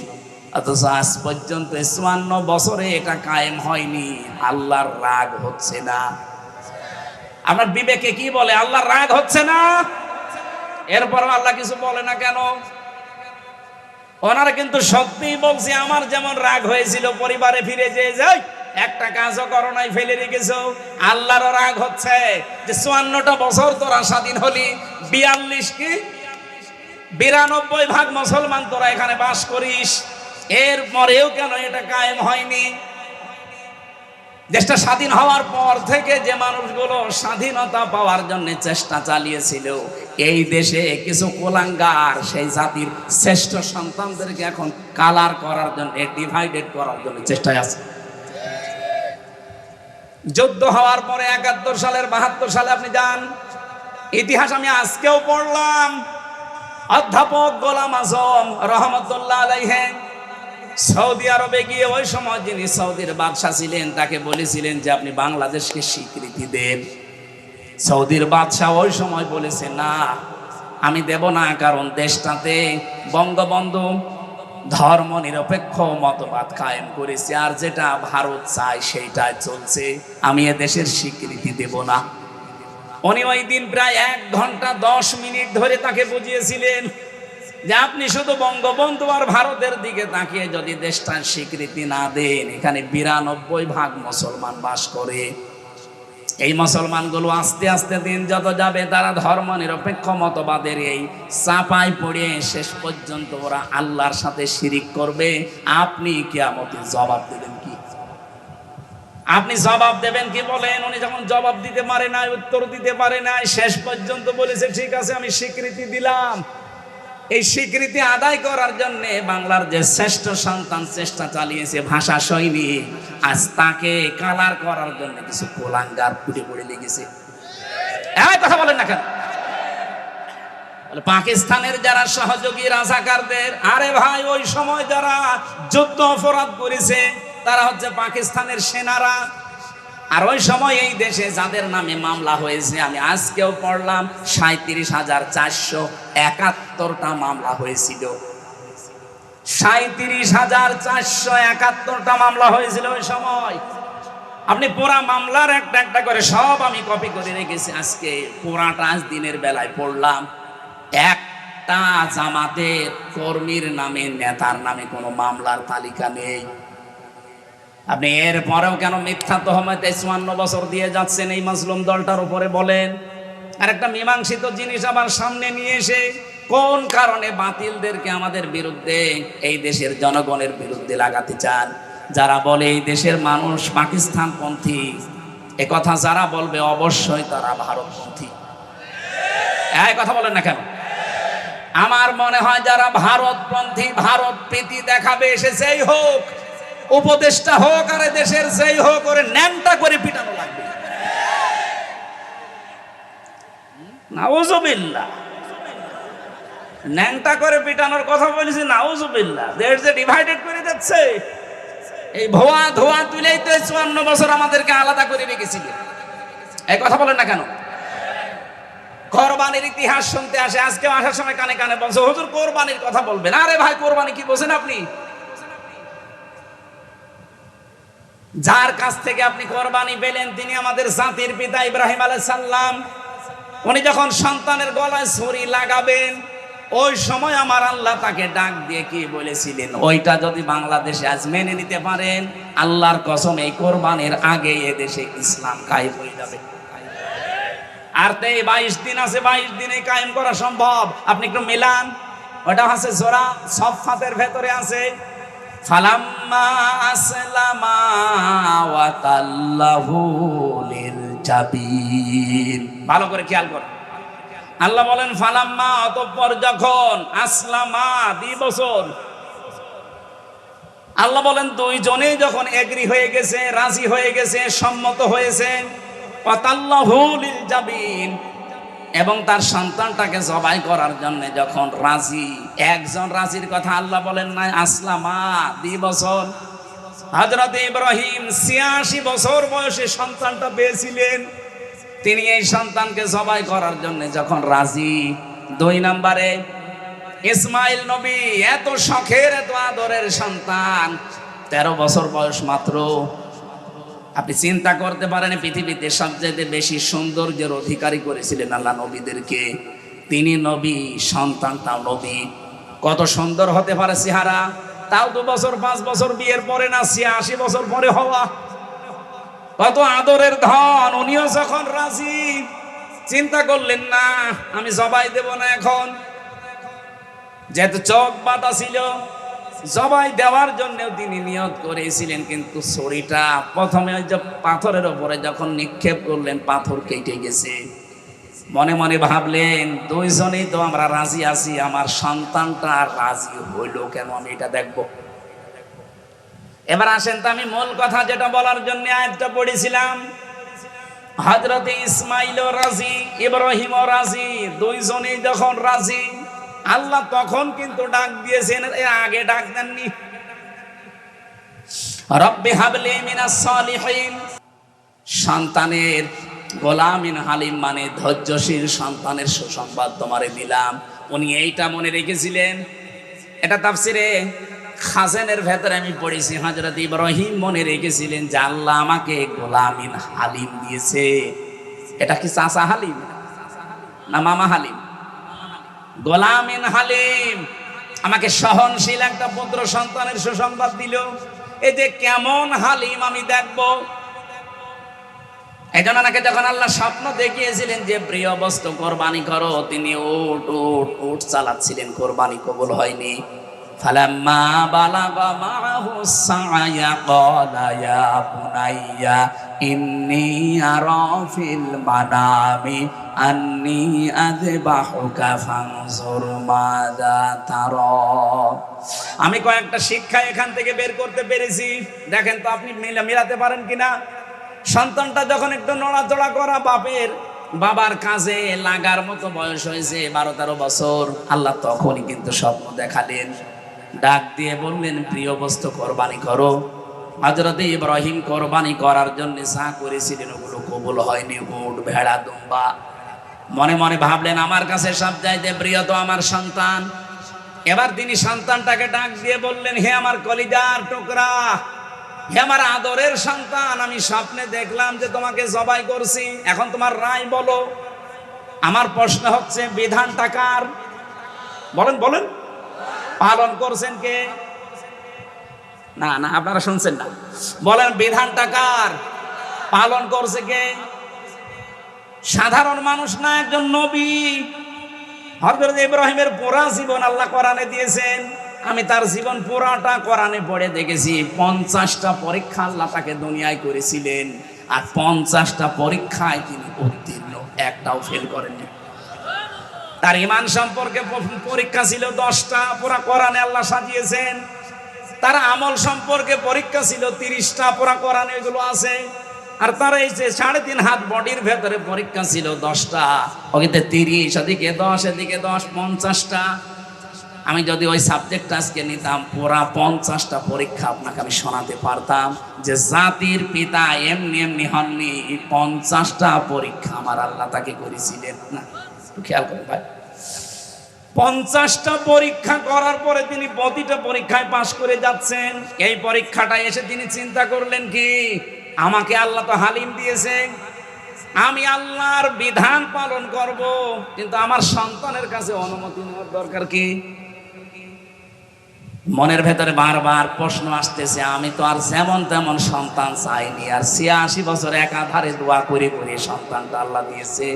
অথচ আজ পর্যন্ত 54 বছরে এটা কায়েম হয়নি। আল্লাহর রাগ হচ্ছে না। আপনার বিবেকে কি বলে? আল্লাহর রাগ হচ্ছে না। এরপরও আল্লাহ কিছু বলে না কেন? ওনারা কিন্তু সত্যিই বলছে, আমার যেমন রাগ হয়েছিল পরিবারে ফিরে যেয়ে যাই, একটা কাজও করো নাই, ফেলে রেখেছো। আল্লাহরও রাগ হচ্ছে যে 54টা বছর তোরা স্বাধীন হলি, 92% মুসলমান তোরা এখানে বাস করিস, এরপরেও কেন এটা কায়েম হয়নি? দেশটা স্বাধীন হওয়ার পর থেকে যে মানুষগুলো স্বাধীনতা পাওয়ার জন্য চেষ্টা চালিয়েছিল, এই দেশে কিছু কোলাঙ্গার সেই জাতির শ্রেষ্ঠ সন্তানদেরকে এখন কালার করার জন্য, ডিভাইডেড করার জন্য চেষ্টায় আছে। যুদ্ধ হওয়ার পরে 71 সালের 72 সালে আপনি যান, ইতিহাস আমি আজকেও পড়লাম, অধ্যাপক গোলাম আজম রহমতুল্লাহ আলাইহি সৌদি আরবে গিয়ে ওই সময় যিনি সৌদির বাদশা ছিলেন তাকে বলেছিলেন যে আপনি বাংলাদেশকে স্বীকৃতি দেন। সৌদির বাদশা ওই সময় বলেছে না, আমি দেব না, কারণ দেশটাতে বঙ্গবন্ধু ধর্ম নিরপেক্ষ মতবাদ কায়েম করেছে, আর যেটা ভারত চায় সেইটাই চলছে, আমি এ দেশের স্বীকৃতি দেব না। উনি ওই দিন প্রায় 1 ঘন্টা 10 মিনিট ধরে তাকে বুঝিয়েছিলেন যে আপনি শুধু বঙ্গবন্ধু আর ভারতের দিকে তাকিয়ে যদি দেশটার স্বীকৃতি না দেন, এখানে 92% মুসলমান বাস করে। এই মুসলমানগুলো আস্তে আস্তে দিন যত যাবে, তারা ধর্ম নিরপেক্ষ মতবাদের এই চাপায় পড়ে শেষ পর্যন্ত ওরা আল্লাহর সাথে শিরিক করবে। আপনি কিয়ামতে জবাব দেবেন কি? আপনি জবাব দেবেন কি বলেন? উনি যখন জবাব দিতে পারে না, উত্তর দিতে পারে না, শেষ পর্যন্ত বলেছে ঠিক আছে আমি স্বীকৃতি দিলাম। এই স্বীকৃতি আদায় করার জন্য বাংলার যে শ্রেষ্ঠ সন্তান চেষ্টা চালিয়েছে, ভাষা সৈনিক, আজ তাকে কালার করার জন্য কিছু কোলাঙ্গার ফুটে পড়ে লেগেছে। এই কথা বলেন না কেন? পাকিস্তানের যারা সহযোগী রাজাকারদের, আরে ভাই ওই সময় যারা যুদ্ধ অপরাধ করেছে তারা হচ্ছে পাকিস্তানের সেনারা। আর ওই সময় এই দেশে যাদের নামে মামলা হয়েছে, আমি আজকেও পড়লাম 37,471টা মামলা হয়েছিল। 37,471টা মামলা হয়েছিল ওই সময়। আপনি পুরা মামলার একটা একটা করে সব আমি কপি করে রেখেছি, আজকে পুরাটা আজ দিনের বেলায় পড়লাম। একটা জামাতের কর্মীর নামে, নেতার নামে কোনো মামলার তালিকা নেই। আপনি এর পরেও কেন মিথ্যা তহমতে 54 বছর দিয়ে যাচ্ছেন এই মাজলুম দলটার উপরে বলেন? আর একটা মীমাংসিত জিনিস আবার সামনে নিয়ে এসে কোন কারণে বাতিলদেরকে আমাদের বিরুদ্ধে, এই দেশের জনগণের বিরুদ্ধে লাগাতে চান? যারা বলে এই দেশের মানুষ পাকিস্তানপন্থী, এ কথা যারা বলবে অবশ্যই তারা ভারতপন্থী। এই কথা বলেন না কেন? আমার মনে হয় যারা ভারতপন্থী, ভারত প্রীতি দেখাবে এসেছেই হোক, উপদেষ্টা হোক আর দেশের যেই হোক করে ন্যাংটা করে পিটানো লাগবে। নাউজুবিল্লাহ, ন্যাংটা করে পিটানোর কথা বলেছি, নাউজুবিল্লাহ। দেশ যে ডিভাইডেড করে যাচ্ছে, এই ভুয়া ধোয়া তুলেই তো 54 বছর আমাদেরকে আলাদা করে রেখেছিল। এই কথা বলেন না কেন? কোরবানির ইতিহাস শুনতে আসে, আজকে আসার সময় কানে কানে বলছে হুজুর কোরবানির কথা বলবেন। আরে ভাই, কোরবানি কি বোঝেন আপনি? যার কাছ থেকে আপনি কোরবানি পেলেন তিনি আমাদের জাতির পিতা ইব্রাহিম আলাইহিস সালাম। উনি যখন সন্তানের গলায় ছুরি লাগাবেন, ওই সময় আমার আল্লাহ তাকে ডাক দিয়ে কি বলেছিলেন, ওইটা যদি বাংলাদেশে আজ মেনে নিতে পারেন, আল্লাহর কসম এই কোরবানির আগে এ দেশে ইসলাম কায়েম হয়ে যাবে। আর তো 22 দিন আছে, 22 দিনে কায়েম করা সম্ভব। আপনি একটু মিলান, ওটা আছে সূরা সফফাতের ভেতরে আছে, ফালাম্মা আসলামা ওয়া তাল্লাহু লিল জাবিন। ভালো করে খেয়াল করুন, আল্লাহ বলেন ফালাম্মা, অতঃপর যখন, আসলামা 2 বছর, আল্লাহ বলেন দুইজনেই যখন এগ্রি হয়ে গেছে, রাজি হয়ে গেছে, সম্মত হয়েছে, ওয়াতাল্লাহু লিল জাবিন, এবং তার সন্তানটাকে জবাই করার জন্য যখন রাজি, একজন রাজির কথা আল্লাহ বলেন নাই, আসলামা 2 বছর। হযরত ইব্রাহিম 86 বছর বয়সে সন্তানটা পেয়েছিলেন। তিনি এই সন্তানকে জবাই করার জন্য যখন রাজি। 2 নম্বরে ইসমাইল নবী, এত শখের এত আদরের সন্তান, 13 বছর বয়স মাত্র। আপনি চিন্তা করতে পারেন পৃথিবীতে সবচেয়ে বেশি সৌন্দর্যের অধিকারী করেছিলেন আল্লাহ নবীদেরকে, তিনি নবী, সন্তানটাও নবী। কত সুন্দর হতে পারে চেহারা, তাও 2 বছর 5 বছর বিয়ের পরে না, 86 বছর পরে হওয়া। কত আদরের ধন। উনিও যখন রাজি, চিন্তা করলেন না আমি জবাই দেব না এখন, যেহেতু চোখ বাঁধা ছিল, জবাই দেওয়ার জন্য তিনি নিয়ত করেছিলেন। কিন্তু ছুরিটা প্রথমে ওই যে পাথরের উপরে যখন নিক্ষেপ করলেন, পাথর কেটে গেছে। মনে মনে ভাবলেন দুইজনেই তো আমরা রাজি আছি, আমার সন্তানটা রাজি হইল কেন, আমি এটা দেখব। এবার আসেন তো, আমি মূল কথা যেটা বলার জন্য আয়াতটা পড়েছিলাম, হযরত ইসমাইলও রাজি, ইব্রাহিমও রাজি, দুইজনেই যখন রাজি, আল্লাহ তখন কিন্তু ডাক দিয়েছেন, এর আগে ডাক দেননি। রব্বি হাবলি মিনাস সালিহিন, সন্তানের গোলামিন হালিম মানে ধৈর্যশীল সন্তানের সুসংবাদ তোমারে দিলাম। উনি এইটা মনে রেখেছিলেন। এটা তাফসিরে খাজেনের ভেতরে আমি পড়েছি, হযরত ইব্রাহিম মনে রেখেছিলেন যে আল্লাহ আমাকে গোলামিন হালিম দিয়েছে। এটা কি চাচা হালিম না মামা হালিম? গোলামিন হালিম, আমাকে সহনশীল একটা পুত্র সন্তানের সুসংবাদ দিল। এই যে কেমন হালিম আমি দেখব। এই জন্য নাকি যখন আল্লাহ স্বপ্ন দেখিয়েছিলেন যে প্রিয় বস্তু কোরবানি করো, তিনি উট উট উট চালাচ্ছিলেন, কোরবানি কবুল হয়নি। ফালাম্মা বালাগা মাআহু সা'য়া ক্বালা ইয়া বুনাইয়া ইন্নী আরা ফিল মানামি আন্নী আযবাহুকা ফানজুর মাযা তারা। আমি কয়েকটা শিক্ষা এখান থেকে বের করতে পেরেছি, দেখেন তো আপনি মিলাতে পারেন কিনা। সন্তানটা যখন একটু নড়াচড়া করা, বাবার কাজে লাগার মতো বয়স হয়েছে, 12-13 বছর, আল্লাহ তখনই কিন্তু স্বপ্ন দেখালেন, ডাক দিয়ে বললেন প্রিয় বস্তু কোরবানি করো। হযরত ইব্রাহিম কোরবানি করার জন্য যা করেছিলেন ওগুলো কবুল হয়নি, উট ভেড়া দুম্বা। মনে মনে ভাবলেন আমার কাছে সবচাইতে প্রিয় তো আমার সন্তান। এবার তিনি সন্তানটাকে ডাক দিয়ে বললেন, হে আমার কলিজার টুকরা, হে আমার আদরের সন্তান, আমি স্বপ্নে দেখলাম যে তোমাকে জবাই করছি, এখন তোমার রায় বলো। আমার প্রশ্ন হচ্ছে বিধানটা কার? বলেন বলেন, পালন করছেন কে? না না, আপনারা শুনছেন না, বলেন বিধানটা কার? পালন করছে কে? সাধারণ মানুষ না, একজন নবী। হযরত ইব্রাহিমের পুরা জীবন আল্লাহ কোরআনে দিয়েছেন। আমি তার জীবন পুরাটা কোরআনে পড়ে দেখেছি। 50টা পরীক্ষা আল্লাহ তাকে দুনিয়ায় করেছিলেন, আর 50টা পরীক্ষায় তিনি উত্তীর্ণ, একটাও ফেল করেননি। তার ঈমান সম্পর্কে পরীক্ষা ছিল 10টা, পুরা কোরআনে আল্লাহ সাজিয়েছেন। তার আমল সম্পর্কে পরীক্ষা ছিল 30টা, পুরা কোরআনে এগুলো আছে। আর তার এই যে 3.5 হাত বডির ভেতরে পরীক্ষা ছিল 10টা, ওকে 30, ওদিকে 10, এদিকে 10, 50টা। আমি যদি ওই সাবজেক্ট আজকে নিতাম, পুরা 50টা পরীক্ষা আপনাকে আমি শোনাতে পারতাম যে জাতির পিতা এমনি এমনি হননি, 50টা পরীক্ষা আমার আল্লাহ তাকে করেছিলেন। না, একটু খেয়াল করেন ভাই, 50টা পরীক্ষা করার পরে তিনি প্রতিটা পরীক্ষায় পাশ করে যাচ্ছেন। এই পরীক্ষাটা এসে তিনি চিন্তা করলেন কি, আমাকে আল্লাহ তো হালিম দিয়েছে, আমি আল্লাহর বিধান পালন করব, কিন্তু আমার সন্তানের কাছে অনুমতি নেওয়ার দরকার কি? মনের ভেতরে বারবার প্রশ্ন আসতেছে, আমি তো আর যেমন তেমন সন্তান চাইনি, আর 86 বছর একাধারে দোয়া করে করে সন্তানটা আল্লাহ দিয়েছে।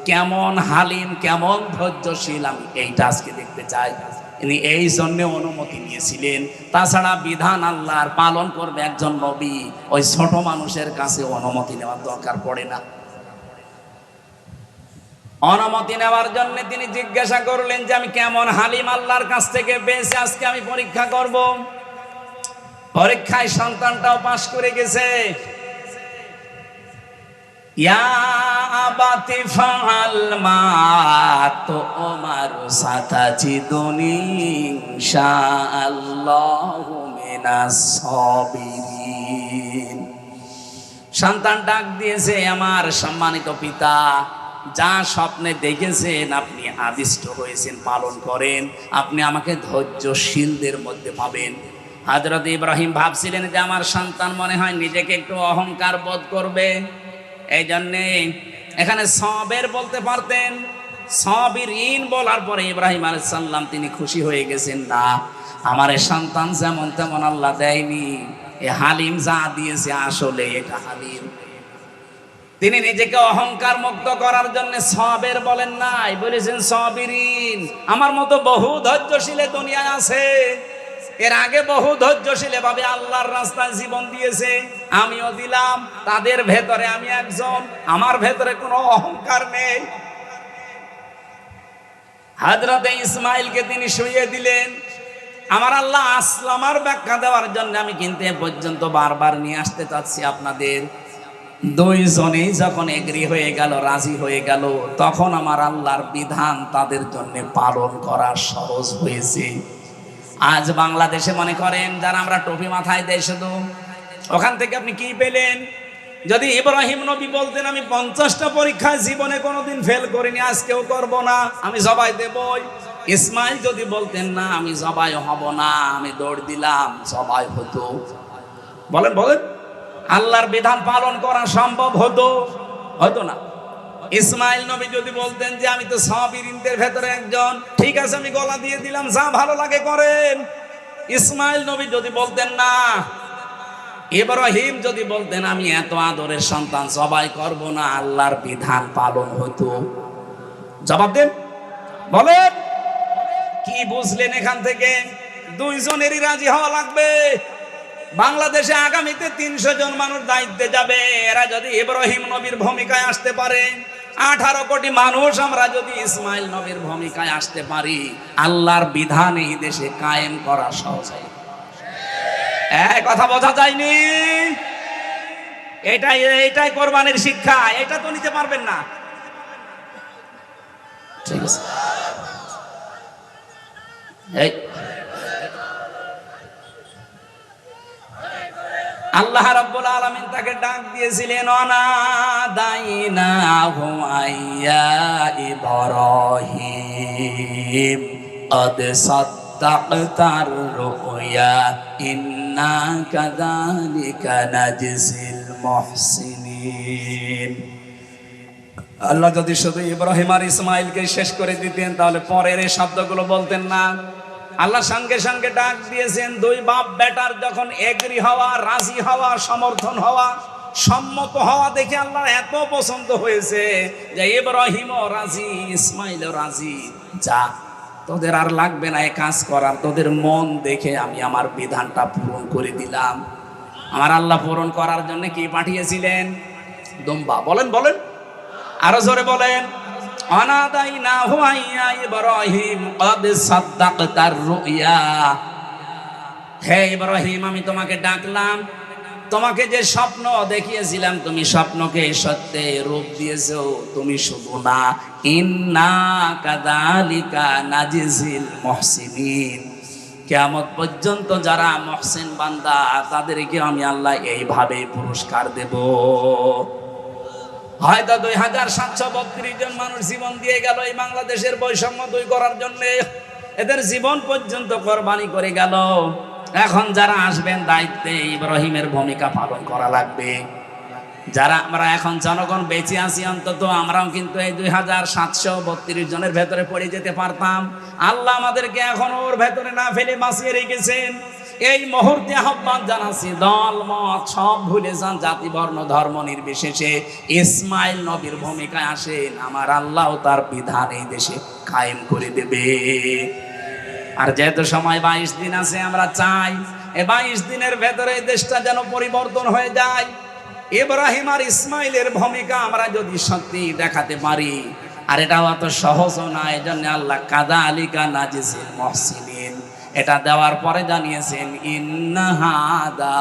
কেমন হালিম, কেমন ধৈর্যশীল, আমি এইটা আজকে দেখতে চাই। তিনি এই জন্য অনুমতি নিয়েছিলেন। তাছাড়া বিধান আল্লাহর পালন করবে একজন নবী, ওই ছোট মানুষের কাছে অনুমতি নেওয়ার দরকার পড়ে না। অনুমতি নেওয়ার জন্য তিনি জিজ্ঞাসা করলেন যে আমি কেমন হালিম আল্লাহর কাছ থেকে পেয়েছি, আজকে আমি পরীক্ষা করব। পরীক্ষায় সন্তানটাও পাশ করে গেছে। ইয়া আবাতি ফাআল মা তুমারু সাতাজিদুনি ইনশাআল্লাহু মিনাস সাবিরিন। সন্তান ডাক দিয়েছে, আমার সম্মানিত পিতা, যা স্বপ্নে দেখেছেন আপনি আদিষ্ট হয়েছেন, পালন করেন, আপনি আমাকে ধৈর্যশীলদের মধ্যে পাবেন। হযরত ইব্রাহিম ভাবছিলেন যে আমার সন্তান মনে হয় নিজেকে একটু অহংকার বোধ করবে, এই জন্যে এখানে সবের বলতে পারতেন, সাবিরিন বলার পরে ইব্রাহিম আলাইহিস সালাম তিনি খুশি হয়ে গেছেন, না, আমার এই সন্তান যেমন তেমন আল্লাহ দেয়নি, এ হালিম যা দিয়েছে আসলে এটা হালিম। তিনি নিজেকে অহংকার মুক্ত করার জন্য সবের বলেন নাই, বলেছেন সাবিরিন। আমার মতো বহু ধৈর্যশীল দুনিয়ায় আছে, এর আগে বহু ধৈর্যশীল ভাবে আল্লাহর রাস্তায় জীবন দিয়েছে, আমিও দিলাম, তাদের ভেতরে আমি একজন, আমার ভেতরে কোনো অহংকার নেই। হযরতে ইসমাইলকে তিনি শুইয়ে দিলেন। আমার আল্লাহ আসলামার ব্যাখ্যা দেওয়ার জন্য আমি কিন্তু এ পর্যন্ত বারবার নিয়ে আসতে চাচ্ছি আপনাদের। দুইজনেই যখন এগ্রি হয়ে গেল, রাজি হয়ে গেল, তখন আমার আল্লাহর বিধান তাদের জন্য পালন করা সহজ হয়েছে। আজ বাংলাদেশে মনে করেন যারা আমরা টুপি মাথায় দেয় শুধু, ওখান থেকে আপনি কি পেলেন? যদি ইব্রাহিম নবী বলতেন আমি 50টা পরীক্ষায় জীবনে কোনোদিন ফেল করিনি, আজকেও করব না, আমি জবাই দেবই। ইসমাইল যদি বলতেন না আমি জবাই হব না, আমি দৌড় দিলাম, জবাই হতো। বলেন বলেন, আল্লাহর বিধান পালন করা সম্ভব হতো? হতো না। ইসমাইল নবী যদি বলতেন যে আমি তো সাবিরিনদের ভেতরে একজন, ঠিক আছে আমি গলা দিয়ে দিলাম, যা ভালো লাগে করেন। ইসমাইল নবী যদি বলতেন না, ইব্রাহিম যদি বলতেন আমি এত আদরের সন্তান জবাই করব না, আল্লাহর বিধান পালন হতো? জবাব দেন, বলেন কি বুঝলেন এখান থেকে? দুইজনেরই রাজি হওয়া লাগবে। বাংলাদেশে আগামীতে 300 জন মানুষ দায়িত্বে যাবে, এরা যদি ইব্রাহিম নবীর ভূমিকায় আসতে পারে, 18 কোটি মানুষ আমরা যদি ইসমাইল নবীর ভূমিকায় আসতে পারি, আল্লাহর বিধান এই দেশে কায়েম করা সহজ। কথা বোঝা যায়নি? এটাই কোরবানির শিক্ষা। এটা তো নিতে পারবেন না, ঠিক আছে? আল্লাহ রাব্বুল আলামিন তাকে ডাক দিয়েছিলেন, অনাদাইনাহু আইয়া ইব্রাহিম কদ সাদ্দাকতার রুয়া ইন্না কাযালিকা নাজজিল মুহসিনিন। আল্লাহ যদি শুধু ইব্রাহিম আর ইসমাইলকে শেষ করে দিতেন তাহলে পরের এই শব্দগুলো বলতেন না। আল্লাহ সঙ্গে সঙ্গে ডাক দিয়েছেন, দুই বাপ বেটার যখন এগ্রি হওয়া, রাজি হওয়া, সমর্থন হওয়া, সম্মত হওয়া দেখে আল্লাহর এত পছন্দ হয়েছে যে ইব্রাহিমও রাজি, ইসমাইলও রাজি, যা তোদের আর লাগবে না এই কাজ করার, তোদের মন দেখে আমি আমার বিধানটা পূরণ করে দিলাম। আমার আল্লাহ পূরণ করার জন্য কি পাঠিয়েছিলেন? দুম্বা। বলেন বলেন, আরো জোরে বলেন, অনাদাইনাহু আইয়া ইব্রাহিম কদ সাদ্দাকতার রুয়া। হে ইব্রাহিম, আমি তোমাকে ডাকলাম, তোমাকে যে স্বপ্ন দেখিয়েছিলাম তুমি স্বপ্নকে সত্যে রূপ দিয়েছো। তুমি শুধু না, ইন্না কাযালিকা নাজিজিল মুহসিনিন, কিয়ামত পর্যন্ত যারা মুহসিন বান্দা তাদেরকে আমি আল্লাহ এইভাবে পুরস্কার দেব। হয়তো 2732 জন মানুষ জীবন দিয়ে গেল এই বাংলাদেশের বৈষম্য দূর করার জন্য, এদের জীবন পর্যন্ত কোরবানি করে গেল। এখন যারা আসবেন দায়িত্বে, ইব্রাহিমের ভূমিকা পালন করা লাগবে। যারা আমরা এখন জনগণ বেঁচে আছি, অন্তত আমরাও কিন্তু এই 2732 জনের ভেতরে পড়ে যেতে পারতাম। আল্লাহ আমাদেরকে এখন ওর ভেতরে না ফেলে বাঁচিয়ে রেখেছেন। এই মুহূর্তে আহ্বান জানাচ্ছি, দল মত সব ভুলে যান, জাতি বর্ণ ধর্ম নির্বিশেষে ইসমাইল নবীর ভূমিকায় আসেন। আমার আল্লাহ তার বিধান এই দেশে কায়েম করে দেবে। আর যেহেতু সময় 22 দিন আছে, আমরা চাই এই 22 দিনের ভেতরে দেশটা যেন পরিবর্তন হয়ে যায়। ইব্রাহিম আর ইসমাইলের ভূমিকা আমরা যদি সত্যি দেখাতে পারি, আর এটাও অত সহজও না, এই জন্য আল্লাহ কাযালিকা নাজিজিল মুহসিনিন এটা দেওয়ার পরে জানিয়েছেন, ইন্না হাদা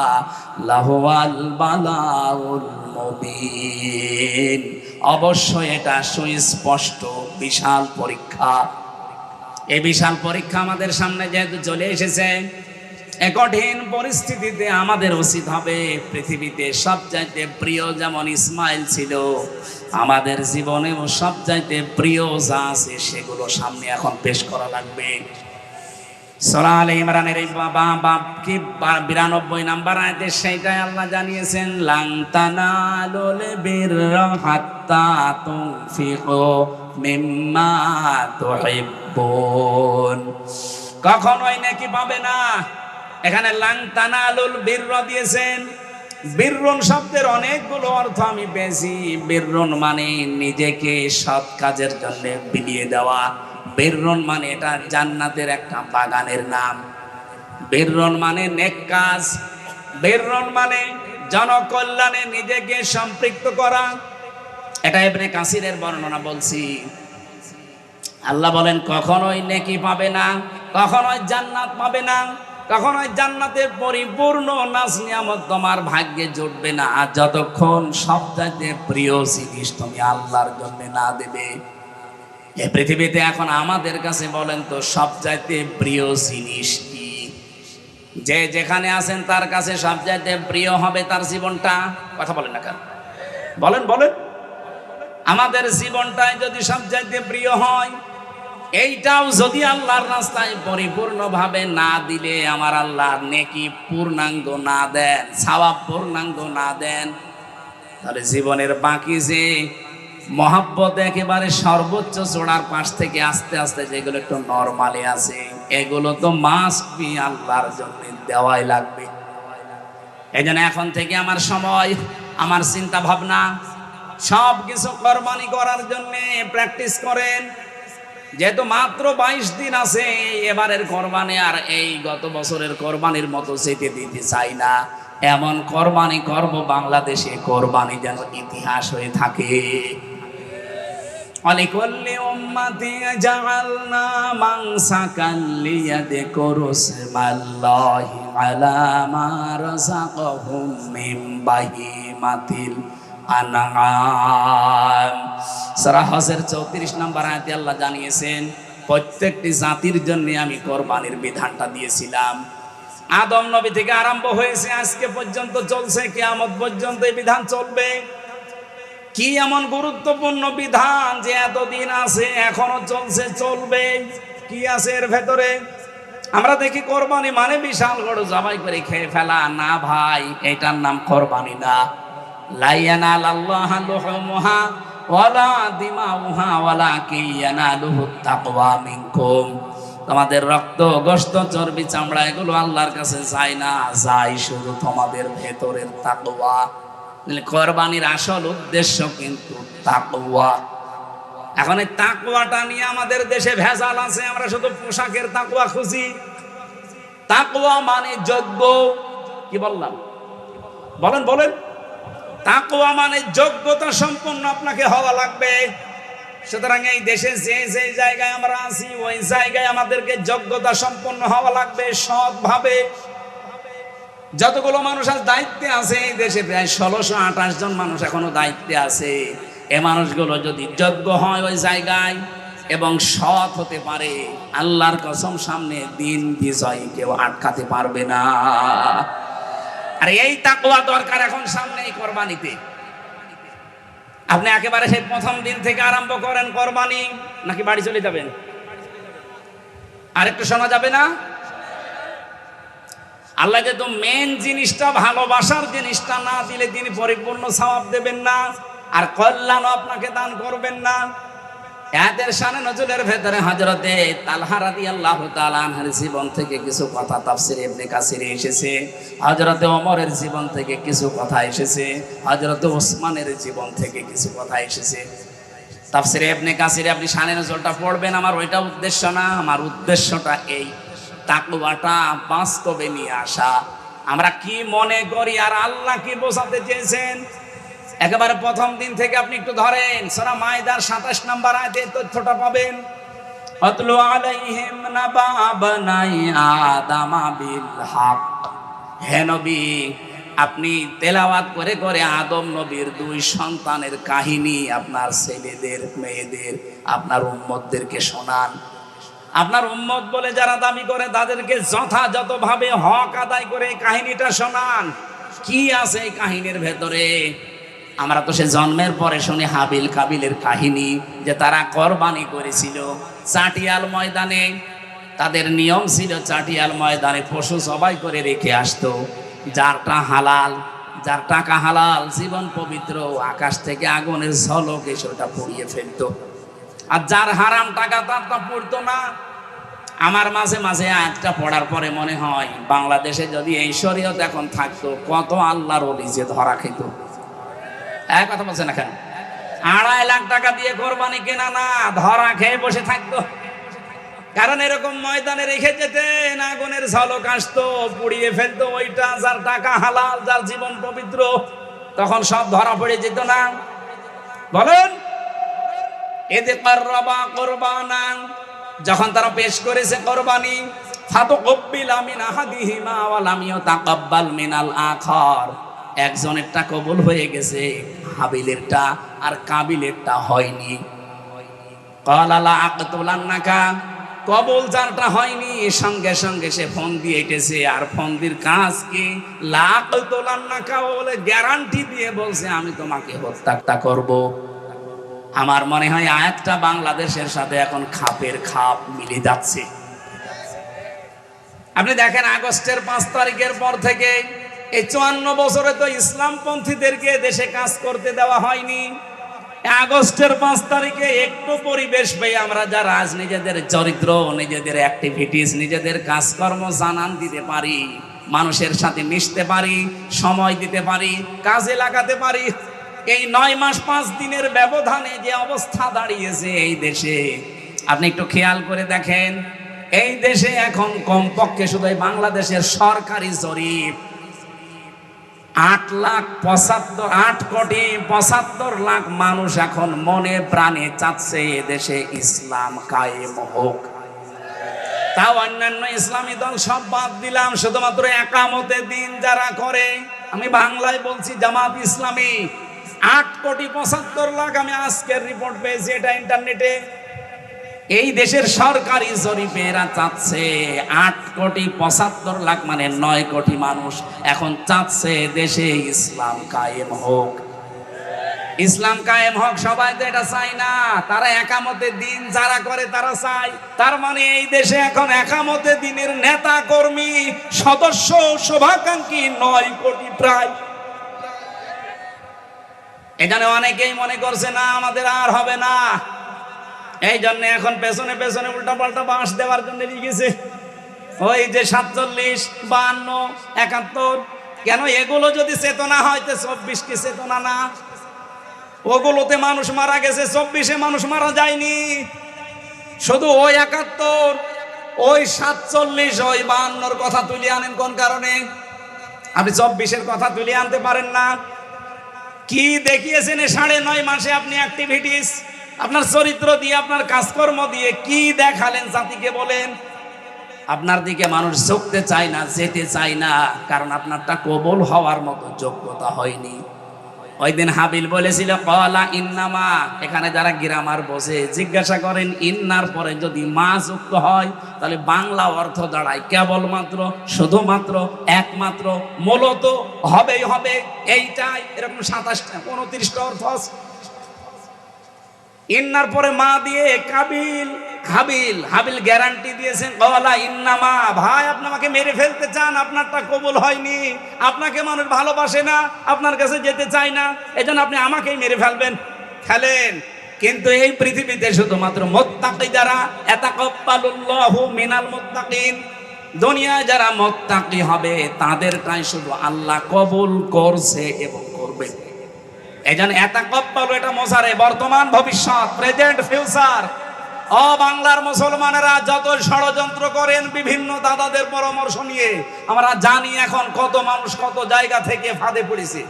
লাহুয়াল বালাউল মুবিন, অবশ্যই এটা সুস্পষ্ট বিশাল পরীক্ষা। এই বিশাল পরীক্ষা আমাদের সামনে যেহেতু চলে এসেছে, এই কঠিন পরিস্থিতিতে আমাদের উচিত হবে পৃথিবীতে সবচাইতে প্রিয় যেমন ইসমাইল ছিল, আমাদের জীবনেও সবচাইতে প্রিয় যা আছে সেগুলো সামনে এখন পেশ করা লাগবে। সূরা আলে ইমরানের এই 92 নম্বর আয়াতে সেইটাই আল্লাহ জানিয়েছেন, লান তানালুল বিররা হাত্তা তুনফিকু মিম্মা তুহিব্বুন, কখনোই নেকি পাবে না। এখানে লান তানালুল বিররা দিয়েছেন। বিররুন শব্দের অনেকগুলো অর্থ আমি পেয়েছি। বিররুন মানে নিজেকে সৎ কাজের জন্য বিলিয়ে দেওয়া। বিররুন মানে এটা জান্নাতের একটা বাগানের নাম। বিররুন মানে নেক কাজ। বিররুন মানে জনকল্যাণে নিজেকে সম্পৃক্ত করা। এটা ইবনে কাসিরের বর্ণনা বলছি। আল্লাহ বলেন কখনোই নেকি পাবে না, কখনোই জান্নাত পাবে না, কখনোই জান্নাতের পরিপূর্ণ নাজ নিয়ামত তোমার ভাগ্যে জুটবে না যতক্ষণ সবচাইতে প্রিয় জিনিস তুমি আল্লাহর জন্য না দেবে। এই পৃথিবীতে এখন আমাদের কাছে বলেন তো সবচাইতে প্রিয় জিনিস কি? যে যেখানে আছেন তার কাছে সবচাইতে প্রিয় হবে তার জীবনটা। কথা বলেন না কেন? বলেন বলেন। আমাদের জীবনটাই যদি সবচাইতে প্রিয় হয়, এইটাও যদি আল্লাহর রাস্তায় পরিপূর্ণভাবে না দিলে, আমার আল্লাহ নেকি পূর্ণাঙ্গ না দেন, সওয়াব পূর্ণাঙ্গ না দেন, তাহলে জীবনের বাকি যে মহাব্বত একেবারে সর্বোচ্চ চূড়ার পাশ থেকে আস্তে আস্তে যেগুলো একটু নরমালি আছে, এগুলো তো মাস্ট বি আল্লাহর জন্য দেওয়াই লাগবে। এই জন্য এখন থেকে আমার সময়, আমার চিন্তা ভাবনা সব কিছু কোরবানি করার জন্য প্র্যাকটিস করেন। যেহেতু মাত্র 22 দিন আছে এবারের কোরবানি, আর এই গত বছরের কোরবানির মতো যেতে দিতে চাই না। এমন কোরবানি করব বাংলাদেশে কোরবানি যেন ইতিহাস হয়ে থাকে। অলিকুল্লি উম্মাতি জাআলনা মানসাকান লিয়াযকুরু ইসমাল্লাহি আলা মা রাযাকাহুম মিন বাহিমাতিল আনআম। সূরা হজের 34 নম্বর আয়াতে আল্লাহ জানিয়েছেন, প্রত্যেকটি জাতির জন্য আমি কোরবানির বিধানটা দিয়েছিলাম। আদম নবী থেকে আরম্ভ হয়েছে, আজকে পর্যন্ত চলছে, কিয়ামত পর্যন্ত এই বিধান চলবে। কি এমন গুরুত্বপূর্ণ বিধান যে এতদিন আছে, এখনো চলছে, চলবে? কি আছে এর ভেতরে? আমরা দেখি কোরবানি মানে বিশাল গরু জবাই করে খেয়ে ফেলা। না ভাই, এটার নাম কোরবানি না। লা ইয়ানালাল্লাহু লুহুমুহা ওয়ালা দিমাউহা ওয়ালাকিন ইয়ানালুহুত তাকওয়া মিনকুম। তোমাদের রক্ত, গোশত, চর্বি, চামড়া এগুলো আল্লাহর কাছে যায় না, যায় শুধু তোমাদের ভেতরের তাকওয়া। কোরবানির আসল উদ্দেশ্য কিন্তু তাকওয়া। এখন এই তাকওয়াটা নিয়ে আমাদের দেশে ভেজাল আছে। আমরা শুধু পোশাকের তাকওয়া খুঁজি। তাকওয়া মানে যোগ্য। কি বললাম? বলেন বলেন। তাকওয়া মানে যোগ্যতা সম্পন্ন আপনাকে হওয়া লাগবে। সুতরাং এই দেশে যে যে জায়গায় আমরা আছি ওই জায়গায় আমাদেরকে যোগ্যতা সম্পন্ন হওয়া লাগবে, সৎভাবে। যতগুলো মানুষ আজ দায়িত্বে আছে এই দেশে, প্রায় 1628 জন মানুষ এখনো দায়িত্বে আছে। এ মানুষগুলো যদি যোগ্য হয় ওই জায়গায় এবং সৎ হতে পারে, আল্লাহর কসম সামনে দিন বিজয় কেউ আটকাতে পারবে না। আর এই তাকওয়া দরকার এখন সামনে এই কোরবানিতে। আপনি একেবারে সেই প্রথম দিন থেকে আরম্ভ করেন কোরবানি, নাকি বাড়ি চলে যাবেন? আরেকটু শোনা যাবে না? আল্লাহ যেহেতু মেন জিনিসটা, ভালোবাসার জিনিসটা না দিলে তিনি পরিপূর্ণ সওয়াব দেবেন না, আর কল্যাণ আপনাকে দান করবেন না। এদের শানে নজরুলের ভেতরে হযরতে তালহা রাদিয়াল্লাহু তাআলা আনহুর জীবন থেকে কিছু কথা তাফসীরে ইবনে কাসিরে এসেছে, হযরতে ওমরের জীবন থেকে কিছু কথা এসেছে, হযরতে ওসমানের জীবন থেকে কিছু কথা এসেছে। তাফসীরে ইবনে কাসিরে আপনি শানে নজরুলটা পড়বেন, আমার ওইটা উদ্দেশ্য না। আমার উদ্দেশ্যটা এই তাকওয়াটা বাস্তবে নিয়ে আসা। আমরা কি মনে করি আর আল্লাহ কি বোঝাতে চেয়েছেন, একেবারে প্রথম দিন থেকে আপনি একটু ধরেন। সূরা মাইদার 27 নম্বর আয়াতে তথ্যটা পাবেন। আতলু আলাইহিম নাবা বানাই আদামা বিল হক। হে নবী, আপনি তেলাওয়াত করে করে আদম নবীর 2 সন্তানের কাহিনী আপনার ছেলেদের, মেয়েদের, আপনার উম্মতদেরকে শোনান। আপনার উম্মত বলে যারা দাবি করে তাদেরকে যথাযথভাবে হক আদায় করে কাহিনীটা শোনান। কি আছে এই কাহিনীর ভেতরে? আমরা তো সে জন্মের পরে শুনি হাবিল কাবিলের কাহিনী, যে তারা কোরবানি করেছিল চাটিয়াল ময়দানে। তাদের নিয়ম ছিল চাটিয়াল ময়দানে পশু জবাই করে রেখে আসতো। যারটা হালাল, যার টাকা হালাল, জীবন পবিত্র, আকাশ থেকে আগুনের ঝলক এসে ওটা পুড়িয়ে ফেলতো। আর যার হারাম টাকা তার তা পড়তো না। আমার মাঝে মাঝে আয়াতটা পড়ার পরে মনে হয়, বাংলাদেশে যদি এই শরীয়ত এখন থাকতো, কত আল্লাহর ওলি যে ধরা খেত। এক কথা বলছে না কেন? 2.5 লাখ টাকা দিয়ে কোরবানি কেনা না, ধরা খেয়ে বসে থাকতো। কারণ এরকম ময়দানে রেখে যেতেন, আগুনের ঝলক আসতো, পুড়িয়ে ফেলতো ওইটা। যার টাকা হালাল, যার জীবন পবিত্র, তখন সব ধরা পড়ে যেত না? বলেন, এতে কাররাবা কুরবানান, যখন তারা পেশ করেছে কোরবানি, ফাতাকাব্বালা মিন আহাদিহিমা ওয়া লাম ইয়াতাকাব্বাল মিনাল আখার, একজনেরটা কবুল হয়ে গেছে, হাবিলেরটা আর কাবিলেরটা হয়নি। ক্বালা লা আকতুলান্নাকা, কবুল যারটা হয়নি সঙ্গে সঙ্গে সে ফোন দিয়ে এটেছে। আর ফোন দির কাজ কি? লা আকতুলান্নাকা বলে গ্যারান্টি দিয়ে বলছে, আমি তোমাকে হত্যা করব। আমার মনে হয় আয়াতটা বাংলাদেশের সাথে এখন খাপের খাপ মিলে যাচ্ছে। আপনি দেখেন, আগস্টের 5 তারিখের পর থেকে এই 54 বছরে তো ইসলামপন্থীদেরকে দেশে কাজ করতে দেওয়া হয়নি। আগস্টের 5 তারিখে একটু পরিবেশ পেয়ে আমরা যারা আজ নিজেদের চরিত্র, নিজেদের অ্যাক্টিভিটিস, নিজেদের কাজকর্ম জানান দিতে পারি, মানুষের সাথে মিশতে পারি, সময় দিতে পারি, কাজে লাগাতে পারি, এই 9 মাস 5 দিনের ব্যবধানে যে অবস্থা দাঁড়িয়েছে এই দেশে, আপনি একটু খেয়াল করে দেখেন। এই দেশে এখন কমপক্ষে শুধু বাংলাদেশের সরকারি জরিপ 8 কোটি 75 লাখ মানুষ এখন মনে প্রাণে চাচ্ছে এদেশে ইসলাম কায়েম হোক। তাও অন্যান্য ইসলামী দল সব বাদ দিলাম, শুধুমাত্র একামতে দিন যারা করে, আমি বাংলায় বলছি জামাত ইসলামী, 8 কোটি 75 লাখ। আমি আজকের রিপোর্ট পেয়েছি, এটা ইন্টারনেটে। এই দেশের সরকারি জরিপে এরা চাচ্ছে 8 কোটি 75 লাখ, মানে 9 কোটি মানুষ এখন চাচ্ছে দেশে ইসলাম কায়েম হোক। ইসলাম কায়েম হোক, সবাই তো এটা চায় না। তারা একামতে দিন যারা করে তারা চায়। তার মানে এই দেশে এখন একামতে দিনের নেতা কর্মী সদস্য শুভাকাঙ্ক্ষী 9 কোটি প্রায়। এখানে অনেকেই মনে করছে না আমাদের আর হবে না, এই জন্য এখন পেছনে পেছনে উল্টা পাল্টা বাঁশ দেওয়ার জন্য লিখেছে ওই যে 47, 52, 71। কেন? এগুলো যদি চেতনা হয় তো 24 কি চেতনা না? ওগুলোতে মানুষ মারা গেছে, 24-এ মানুষ মারা যায়নি। শুধু ওই 71, ওই 47, ওই 52-র কথা তুলে আনেন কোন কারণে? আপনি 24-এর কথা তুলে আনতে পারেন না। কি দেখিয়েছেন 9.5 মাসে আপনি অ্যাক্টিভিটিস, আপনার চরিত্র দিয়ে, আপনার কাজকর্ম দিয়ে কি দেখালেন জাতিকে বলেন? আপনার দিকে মানুষ ঝুঁকতে চায় না, যেতে চায় না, কারণ আপনারটা কবুল হওয়ার মতো যোগ্যতা হয়নি। ওই দিন হাবিল বলেছিল কলা ইন্নামা, এখানে যারা গ্রামার বসে জিজ্ঞাসা করেন ইন্নার পরে যদি মা যুক্ত হয় তাহলে বাংলা অর্থ দাঁড়ায় কেবলমাত্র, শুধুমাত্র, একমাত্র, মূলত, হবেই হবে, এইটাই, এরকম 27টা 29টা অর্থ আছে। ইন্নার পরে মা দিয়ে হাবিল গ্যারান্টি দিয়েছেন কলা ইন্নামা, ভাই আপনি আমাকে মেরে ফেলতে চান, আপনারটা কবুল হয়নি, আপনাকে মানুষ ভালোবাসে না, আপনার কাছে যেতে চায় না, এজন্য আপনি আমাকেই মেরে ফেলেন। কিন্তু এই পৃথিবীতে শুধুমাত্র মুত্তাকি যারা, ইয়াতাকাব্বালুল্লাহু মিনাল মুত্তাকিন, দুনিয়ায় যারা মুত্তাকি হবে তাদেরটাই শুধু আল্লাহ কবুল করছে এবং করবে। এজন্য ইয়াতাকাব্বালু, এটা মোসারে, বর্তমান ভবিষ্যৎ, প্রেজেন্ট ফিউচার। ও বাংলার মুসলমানেরা যত ষড়যন্ত্র করেন বিভিন্ন দাদাদের পরামর্শ নিয়ে, আমরা জানি এখন কত মানুষ কত জায়গা থেকে ফাঁদে পড়েছে,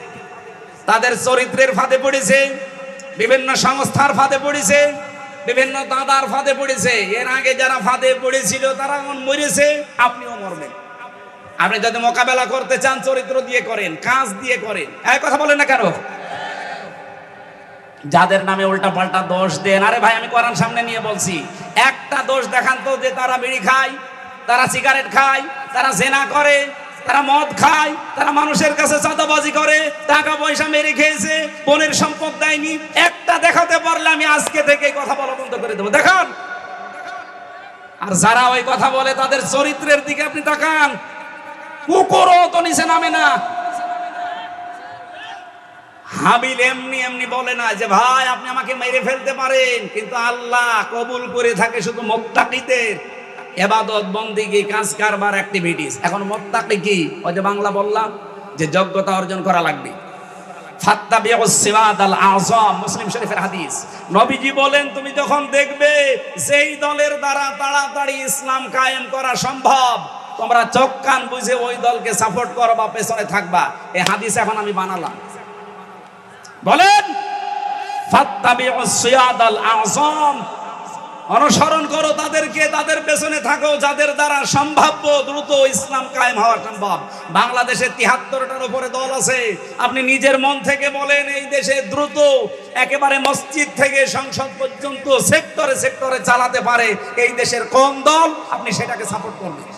তাদের চরিত্রের ফাঁদে পড়েছে, বিভিন্ন সংস্থার ফাঁদে পড়েছে, বিভিন্ন দাদার ফাঁদে পড়েছে। এর আগে যারা ফাঁদে পড়েছিল তারা এখন মরেছে, আপনিও মরবেন। আপনি যদি মোকাবেলা করতে চান চরিত্র দিয়ে করেন, কাজ দিয়ে করেন। এই কথা বলেন না কেন? যাদের নামে উল্টা পাল্টা দোষ দেন, আরে ভাই আমি কোরআন সামনে নিয়ে বলছি, একটা দোষ দেখান তো যে তারা বিড়ি খায়, তারা সিগারেট খায়, তারা জেনা করে, তারা মদ খায়, তারা মানুষের কাছে চাঁদাবাজি করে, টাকা পয়সা মেরে খেয়েছে, বোনের সম্পদ দেয়নি। একটা দেখাতে পারলে আমি আজকে থেকে কথা বলা বন্ধ করে দেবো, দেখান। আর যারা ওই কথা বলে তাদের চরিত্রের দিকে আপনি তাকান, কুকুরও তো নিচে নামে না। হাবিল এমনি বলে না যে ভাই আপনি আমাকে মেরে ফেলতে পারেন, কিন্তু আল্লাহ কবুল করে থাকে শুধু মুত্তাকিদের ইবাদত, বন্দেগী, কাজ কারবার, অ্যাক্টিভিটিস। এখন মুত্তাকি কি? ওই যে বাংলা বললাম যে যোগ্যতা অর্জন করা লাগবে। ফাত্তাবিউস সিরাতাল আযম, মুসলিম শরীফের হাদিস। নবীজি বলেন তুমি যখন দেখবে যেই দলের দ্বারা তাড়াতাড়ি ইসলাম কায়েম করা সম্ভব, তোমরা চোখ কান বুঝে ওই দলকে সাপোর্ট করবা, পেছনে থাকবা। এই হাদিস এখন আমি বানালাম। বলেন ফাত্তাবিউস সিরাতাল আযম, অনুসরণ করো তাদেরকে, তাদের পেছনে থাকো যাদের দ্বারা সম্ভাব্য দ্রুত ইসলাম কায়েম হওয়া সম্ভব। বাংলাদেশে 73টার উপরে দল আছে। আপনি নিজের মন থেকে বলেন এই দেশে দ্রুত একেবারে মসজিদ থেকে সংসদ পর্যন্ত সেক্টরে সেক্টরে চালাতে পারে এই দেশের কোন দল, আপনি সেটাকে সাপোর্ট করবেন।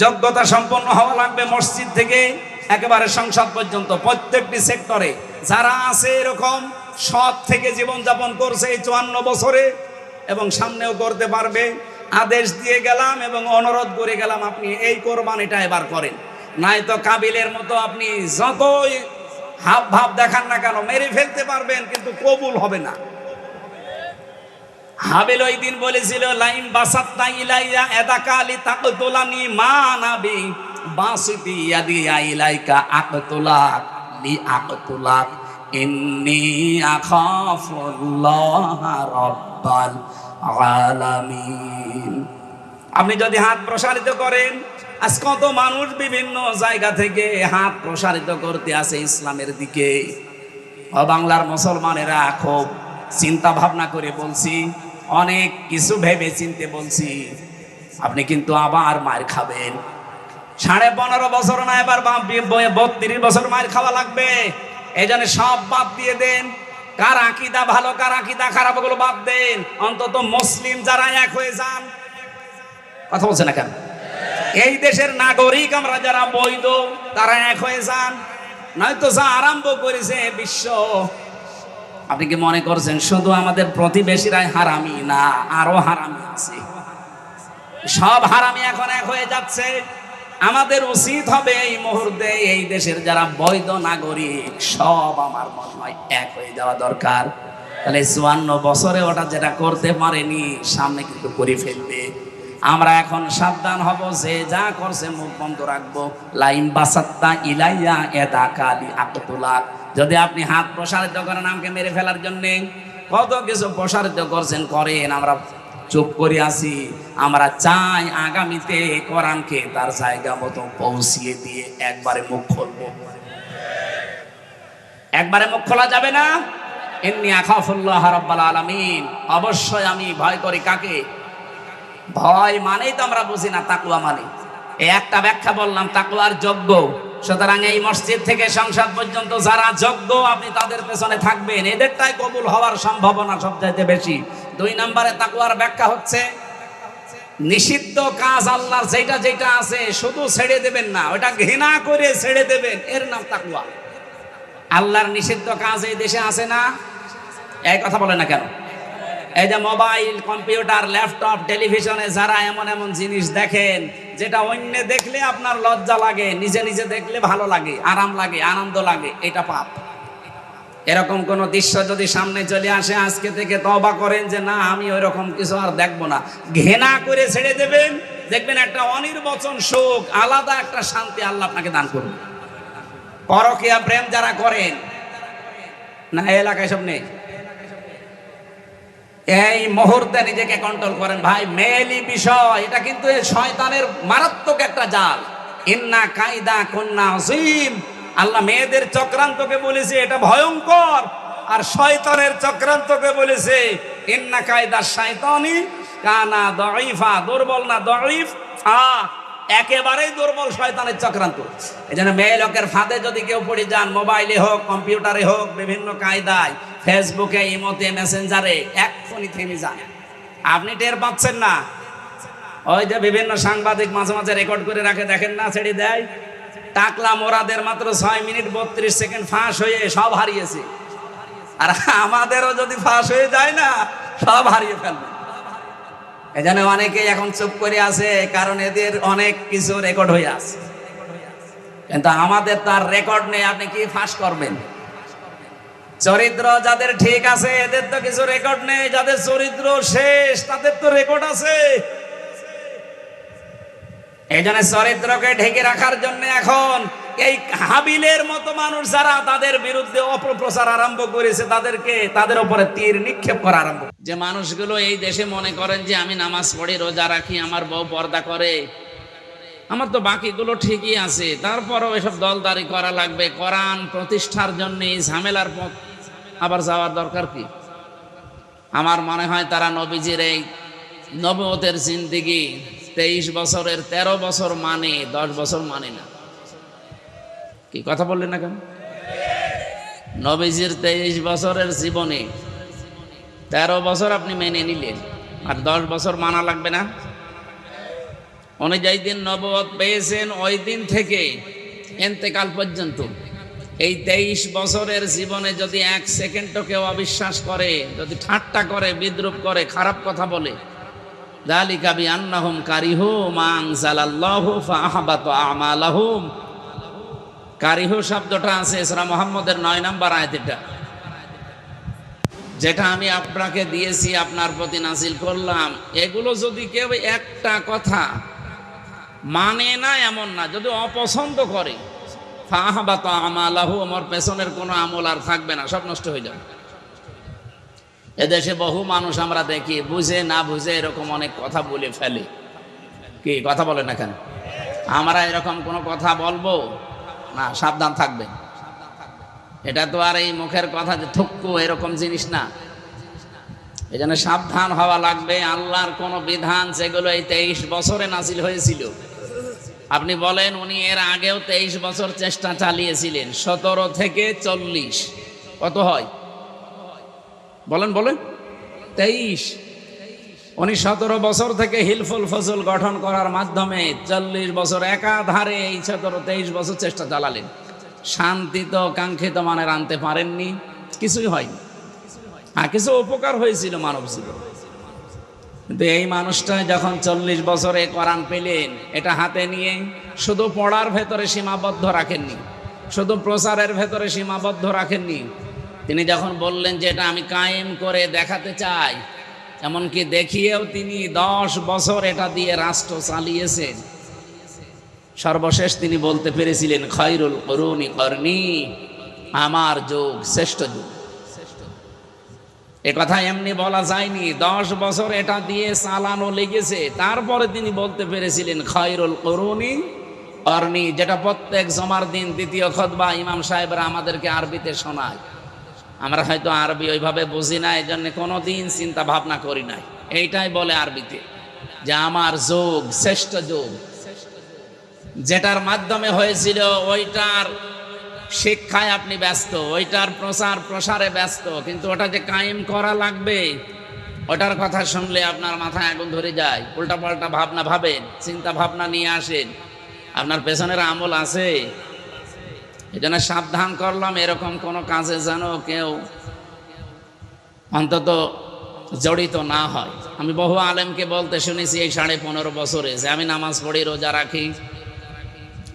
যোগ্যতা সম্পন্ন হওয়া লাগবে মসজিদ থেকে একেবারে সংসদ পর্যন্ত, প্রত্যেকটি সেক্টরে যারা আছে এরকম সৎ থেকে জীবনযাপন করছে এই 54 বছরে এবং সামনেও করতে পারবে। আদেশ দিয়ে গেলাম এবং অনুরোধ করে গেলাম আপনি এই কোরবানিটা এবার করেন, নাই তো কাবিলের মতো আপনি যতই হাব ভাব দেখান না কেন মেরে ফেলতে পারবেন কিন্তু কবুল হবে না। হাবিল ওই দিন বলেছিল লাইন বাসাত্তা ইলাইয়া এদাকালি তাকতুলানি মা নাবি বাসিতি ইয়াদি ইলাইকা আকতুলাক লি আকতুলাক ইন্নী আখাফুল্লাহ রাব্বাল আলামিন। আপনি যদি হাত প্রসারিত করেন, আজ কত মানুষ বিভিন্ন জায়গা থেকে হাত প্রসারিত করতে আসে ইসলামের দিকে। বাংলার মুসলমানেরা খুব চিন্তা ভাবনা করে বলছি, অনেক কিছু ভেবে চিনতে বলছি, আপনি কিন্তু আবার মার খাবেন। 15.5 বছর না, এবার 32 বছর মার খাওয়া লাগবে। এই জন্য সব বাদ দিয়ে দেন, কার আকীদা ভালো কার আকীদা খারাপ ওগুলো বাদ দেন। অন্তত মুসলিম যারা এক হয়ে যান। কথা বলছে না কেন? এই দেশের নাগরিক আমরা যারা বৈধ তারা এক হয়ে যান, নয়তো যা আরম্ভ করেছে বিশ্ব। আপনি কি মনে করছেন শুধু আমাদের প্রতিবেশীরাই হারামি? না, আরো হারামি আছে। সব হারামি এখন এক হয়ে যাচ্ছে। আমাদের উচিত হবে এই মুহূর্তে এই দেশের যারা বৈধ নাগরিক সব আমার মনে হয় এক হয়ে যাওয়া দরকার। তাহলে 54 বছরে ওটা যেটা করতে পারেনি সামনে কিন্তু করে ফেলবে। আমরা এখন সাবধান হব, যে যা করছে মুখ বন্ধ রাখবো। লাইম বাসাত্তা ইলাইয়া এদাকালি আকতুলাক, যদি আপনি হাত প্রসারিত করেন আমাকে মেরে ফেলার জন্য, কত কিছু প্রসারিত করছেন করেন, আমরা চুপ করে আসি। আমরা চাই আগামীতে কোরআনকে তার জায়গা মতো পৌঁছিয়ে দিয়ে একবারে মুখ খুলবো। একবারে মুখ খোলা যাবে না। ইন্নী আখাফুল্লাহ রাব্বাল আলামিন, অবশ্যই আমি ভয় করি কাকে? ভয় মানেই তো আমরা বুঝি না তাকওয়া মানে। এই একটা ব্যাখ্যা বললাম তাকওয়ার যোগ্য। সুতরাং এই মসজিদ থেকে সংসদ পর্যন্ত যারা যোগ্য আপনি তাদের পেছনে থাকবেন, এদেরটাই কবুল হওয়ার সম্ভাবনা সবচাইতে বেশি। 2 নম্বরে তাকওয়ার ব্যাখ্যা হচ্ছে নিষিদ্ধ কাজ আল্লাহর যেটা যেটা আছে শুধু ছেড়ে দেবেন না, ওটা ঘৃণা করে ছেড়ে দেবেন, এর নাম তাকওয়া। আল্লাহর নিষিদ্ধ কাজ এই দেশে আছে না? এই কথা বলে না কেন? এই যে মোবাইল, কম্পিউটার, ল্যাপটপ, টেলিভিশনে যারা এমন এমন জিনিস দেখেন যেটা অন্য দেখলে আপনার লজ্জা লাগে, নিজে নিজে দেখলে ভালো লাগে, আরাম লাগে, আনন্দ লাগে, এটা পাপ। এরকম কোন দৃশ্য যদি সামনে চলে আসে আজকে থেকে তওবা করেন যে না আমি ওই রকম কিছু আর দেখবো না, ঘৃণা করে ছেড়ে দেবেন। দেখবেন একটা অনির্বচন সুখ, আলাদা একটা শান্তি আল্লাহ আপনাকে দান করবে। পরকীয়া প্রেম যারা করেন না, এই এলাকায় সব নেই, এই মুহূর্তে নিজেকে কন্ট্রোল করেন ভাই। মেয়েলি বিষয় এটা কিন্তু শয়তানের মারাত্মক একটা জাল। ইন্না কায়দা কুন্না আযীম। আল্লাহ মেয়েদের চক্রান্তকে বলেছে এটা ভয়ঙ্কর, আর শয়তানের চক্রান্তকে বলেছে ইন্না কায়দা শাইতানি কানা দাঈফা। দুর্বল না দাঈফ, একেবারেই দুর্বল শয়তানের চক্রান্ত। এজন্য মেয়ে লোকের ফাঁদে যদি কেউ পড়ে যান, মোবাইলে হোক, কম্পিউটারে হোক, বিভিন্ন কায়দায়, ফেসবুকে, ইমোতে, মেসেঞ্জারে, এক্ষুনি থেমে যান। আপনি টের পাচ্ছেন না? ওই যে বিভিন্ন সাংবাদিক মাঝে মাঝে রেকর্ড করে রাখে, দেখেন না, ছেড়ে দেয়। টাকলা মোরাদের মাত্র 6 মিনিট 32 সেকেন্ড ফাঁস হয়ে সব হারিয়েছে। আর আমাদেরও যদি ফাঁস হয়ে যায় না, সব হারিয়ে ফেলবে। এজন্য অনেকেই এখন চুপ করে আছে, কারণ এদের অনেক কিছু রেকর্ড হয়ে আছে। কিন্তু আমাদের তার রেকর্ড নেই, আপনি কি ফাঁস করবেন? চরিত্র যাদের ঠিক আছে এদের তো কিছু রেকর্ড নেই, যাদের চরিত্র শেষ তাদের তো রেকর্ড আছে। এই জন্য চরিত্রকে ঢেকে রাখার জন্য এখন এই হাবিলের মতো মানুষ যারা তাদের বিরুদ্ধে অপপ্রচার আরম্ভ করেছে, তাদের উপরে তীর নিক্ষেপ করা আরম্ভ। যে মানুষগুলো এই দেশে মনে করেন যে আমি নামাজ পড়ি, রোজা রাখি, আমার বউ পর্দা করে, আমার তো বাকিগুলো ঠিকই আছে, তারপরও এসব দলদারি করা লাগবে, কোরআন প্রতিষ্ঠার জন্য এই ঝামেলার পথ আবার যাওয়ার দরকার কি? আমার মনে হয় তারা নবীজির এই নবুয়তের জিন্দেগি 23 বছরের 13 বছর মানে 10 বছর মানে না। কি কথা বললেন না কেন? নবীজির 23 বছরের জীবনে 13 বছর আপনি মেনে নিলেন, আর 10 বছর মানা লাগবে না? উনি যেই দিন নবুয়ত পেয়েছেন ওই দিন থেকে ইন্তেকাল পর্যন্ত এই 23 বছরের জীবনে যদি 1 সেকেন্ডও কেউ অবিশ্বাস করে, যদি ঠাট্টা করে, বিদ্রূপ করে, খারাপ কথা বলে, যালিকা বিআন্নাহুম কারিহু মা আনজালাল্লাহু ফাআহবাতা আমালাহুম। কারিহু শব্দটা আছে সূরা মুহাম্মদের 9 নম্বর আয়াত। এটা যেটা আমি আপনাকে দিয়েছি, আপনার প্রতি নাজিল করলাম, এগুলো যদি কেউ একটা কথা মানে না এমন না, যদি অপছন্দ করে, ফাআহবাতা আমালাহু, আমার পেছনের কোনো আমল আর থাকবে না, সব নষ্ট হয়ে যাবে। এদেশে বহু মানুষ আমরা দেখি বুঝে না বুঝে এরকম অনেক কথা বলে ফেলে। কি কথা বলে না কেন? আমরা এরকম কোনো কথা বলবো না, সাবধান থাকবেন। এটা তো আর এই মুখের কথা যে থুক্কু এরকম জিনিস না। এই জন্য সাবধান হওয়া লাগবে। আল্লাহর কোন বিধান যেগুলো এই 23 বছরে নাজিল হয়েছিল, আপনি বলেন উনি এর আগেও 23 বছর চেষ্টা চালিয়েছিলেন, 17 থেকে 40 কত হয়? বলেন বলেন 23। উনি 17 বছর থেকে হিলফুল ফজল গঠন করার মাধ্যমে 40 বছর একাধারে এই 17-23 বছর চেষ্টা চালালেন। শান্তি তো কাঙ্ক্ষিত মানের আনতে পারেননি, কিছুই হয়নি। কিছু উপকার হয়েছিল মানব জীবন, কিন্তু এই মানুষটা যখন 40 বছরে কোরআন পেলেন, এটা হাতে নিয়ে শুধু পড়ার ভেতরে সীমাবদ্ধ রাখেননি, শুধু প্রচারের ভেতরে সীমাবদ্ধ রাখেননি। তিনি যখন বললেন যে এটা আমি কায়েম করে দেখাতে চাই, এমনকি দেখিয়েও তিনি 10 বছর এটা দিয়ে রাষ্ট্র চালিয়েছেন। সর্বশেষ তিনি বলতে পেরেছিলেন খায়রুল কুরুনি করনি, আমার যুগ শ্রেষ্ঠ যুগ। এ কথা এমনি বলা যায়নি, 10 বছর এটা দিয়ে চালানো লেগেছে। তারপরে তিনি বলতে পেরেছিলেন খায়রুল কুরুনি করনি, যেটা প্রত্যেক জমার দিন দ্বিতীয় খুতবা ইমাম সাহেবরা আমাদেরকে আরবিতে শোনায়। আমরা হয়তো আরবি ওইভাবে বুঝি না, এই জন্য কোনোদিন চিন্তা ভাবনা করি নাই, এইটাই বলে আরবিতে। যে আমার যুগ শ্রেষ্ঠ যুগ, যেটার মাধ্যমে হয়েছিল ওইটার শিক্ষায় আপনি ব্যস্ত, ওইটার প্রচার প্রসারে ব্যস্ত, কিন্তু ওটা যে কায়েম করা লাগবে ওটার কথা শুনলে আপনার মাথায় আগুন ধরে যায়। উল্টাপাল্টা ভাবনা ভাবেন, চিন্তা ভাবনা নিয়ে আসেন, আপনার পেছনের আমল আছে। এই জন্য সাবধান করলাম এরকম কোনো কাজে যেন কেউ অন্তত জড়িত না হয়। আমি বহু আলেমকে বলতে শুনেছি এই 15.5 বছরে যে আমি নামাজ পড়ি, রোজা রাখি,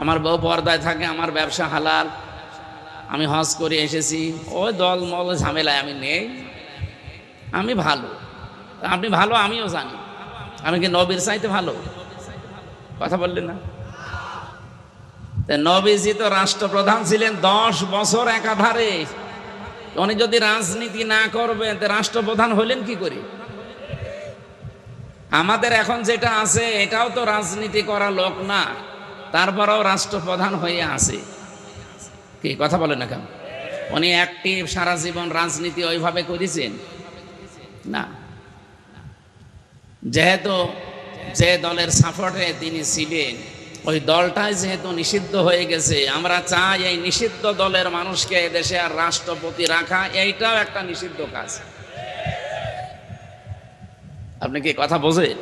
আমার বউ পর্দায় থাকে, আমার ব্যবসা হালাল, আমি হজ করে এসেছি, ওই দলমল ঝামেলায় আমি নেই, আমি ভালো। আপনি ভালো আমিও জানি, আমি কি নবীর চাইতে ভালো? কথা বললেন না? নবীজি তো রাষ্ট্রপ্রধান ছিলেন 10 বছর একাধারে। উনি যদি রাজনীতি না করবেন রাষ্ট্রপ্রধান হলেন কি করে? আমাদের এখন যেটা আছে এটাও তো রাজনীতি করা লোক না, তারপরেও রাষ্ট্রপ্রধান হয়ে আছে। কি কথা বলেন না কেন? উনি অ্যাক্টিভ সারা জীবন রাজনীতি ওইভাবে করেছেন না। যেহেতু যে দলের সাপোর্টে তিনি ছিলেন ওই দলটাই যেহেতু নিষিদ্ধ হয়ে গেছে, আমরা চাই এই নিষিদ্ধ দলের মানুষকে দেশে আর রাষ্ট্রপতি রাখা, এইটাও একটা নিষিদ্ধ কাজ। আপনি কি কথা বোঝেন?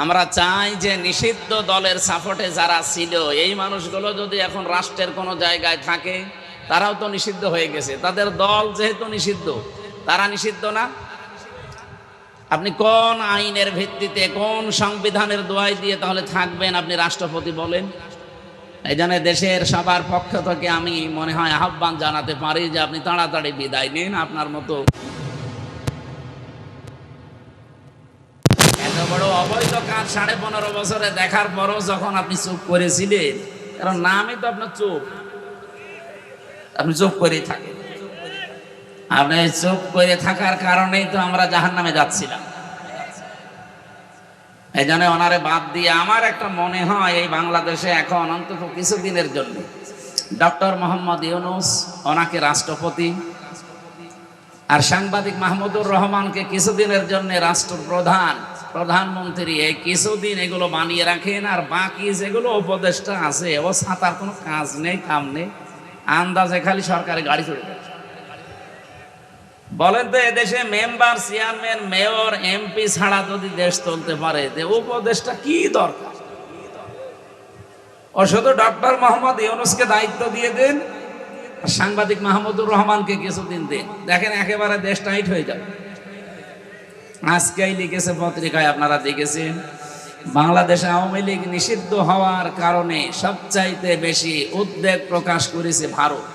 আমরা চাই যে নিষিদ্ধ দলের সাপোর্টে যারা ছিল এই মানুষগুলো যদি এখন রাষ্ট্রের কোনো জায়গায় থাকে, তারাও তো নিষিদ্ধ হয়ে গেছে, তাদের দল যেহেতু নিষিদ্ধ, তারা নিষিদ্ধ না? আপনি কোন আইনের ভিত্তিতে, কোন সংবিধানের দোয়াই দিয়ে তাহলে থাকবেন আপনি রাষ্ট্রপতি বলেন? এই জন্য দেশের সবার পক্ষ থেকে আমি মনে হয় আহ্বান জানাতে পারি যে আপনি তাড়াতাড়ি বিদায় নিন। আপনার মতো এত বড় অবৈধ কাজ 15.5 বছরে দেখার পরও যখন আপনি চুপ করেছিলেন, কারণ নামই তো আপনার চুপ, আপনি চুপ করেই থাকেন। আপনি চুপ করে থাকার কারণেই তো আমরা জাহান্নামে যাচ্ছিলাম। এই জন্য ওনারে বাদ দিয়ে আমার একটা মনে হয় এই বাংলাদেশে এখন অন্তত কিছুদিনের জন্য ডক্টর মোহাম্মদ ইউনূস ওনাকে রাষ্ট্রপতি আর সাংবাদিক মাহমুদুর রহমানকে কিছুদিনের জন্য রাষ্ট্রপ্রধান, প্রধানমন্ত্রী, এই কিছুদিন এগুলো বানিয়ে রাখেন। আর বাকি যেগুলো উপদেষ্টা আছে ও ছাতার কোনো কাজ নেই, কাম নেই, আন্দাজে খালি সরকারি গাড়ি চড়ে যাচ্ছে। বলেন তো এদেশে মেম্বার, চেয়ারম্যান, মেয়র, এমপি ছাড়া যদি দেশ চলতে পারে উপদেষ্টা কি দরকার? ও শুধু ডক্টর মোহাম্মদ ইউনূসকে দায়িত্ব দিয়ে দেন, সাংবাদিক মাহমুদুর রহমানকে কিছুদিন দিন, দেখেন একেবারে দেশ টাইট হয়ে যাবে। আজকেই লিখেছে পত্রিকায়, আপনারা দেখেছেন, বাংলাদেশে আওয়ামী লীগ নিষিদ্ধ হওয়ার কারণে সবচাইতে বেশি উদ্বেগ প্রকাশ করেছে ভারত।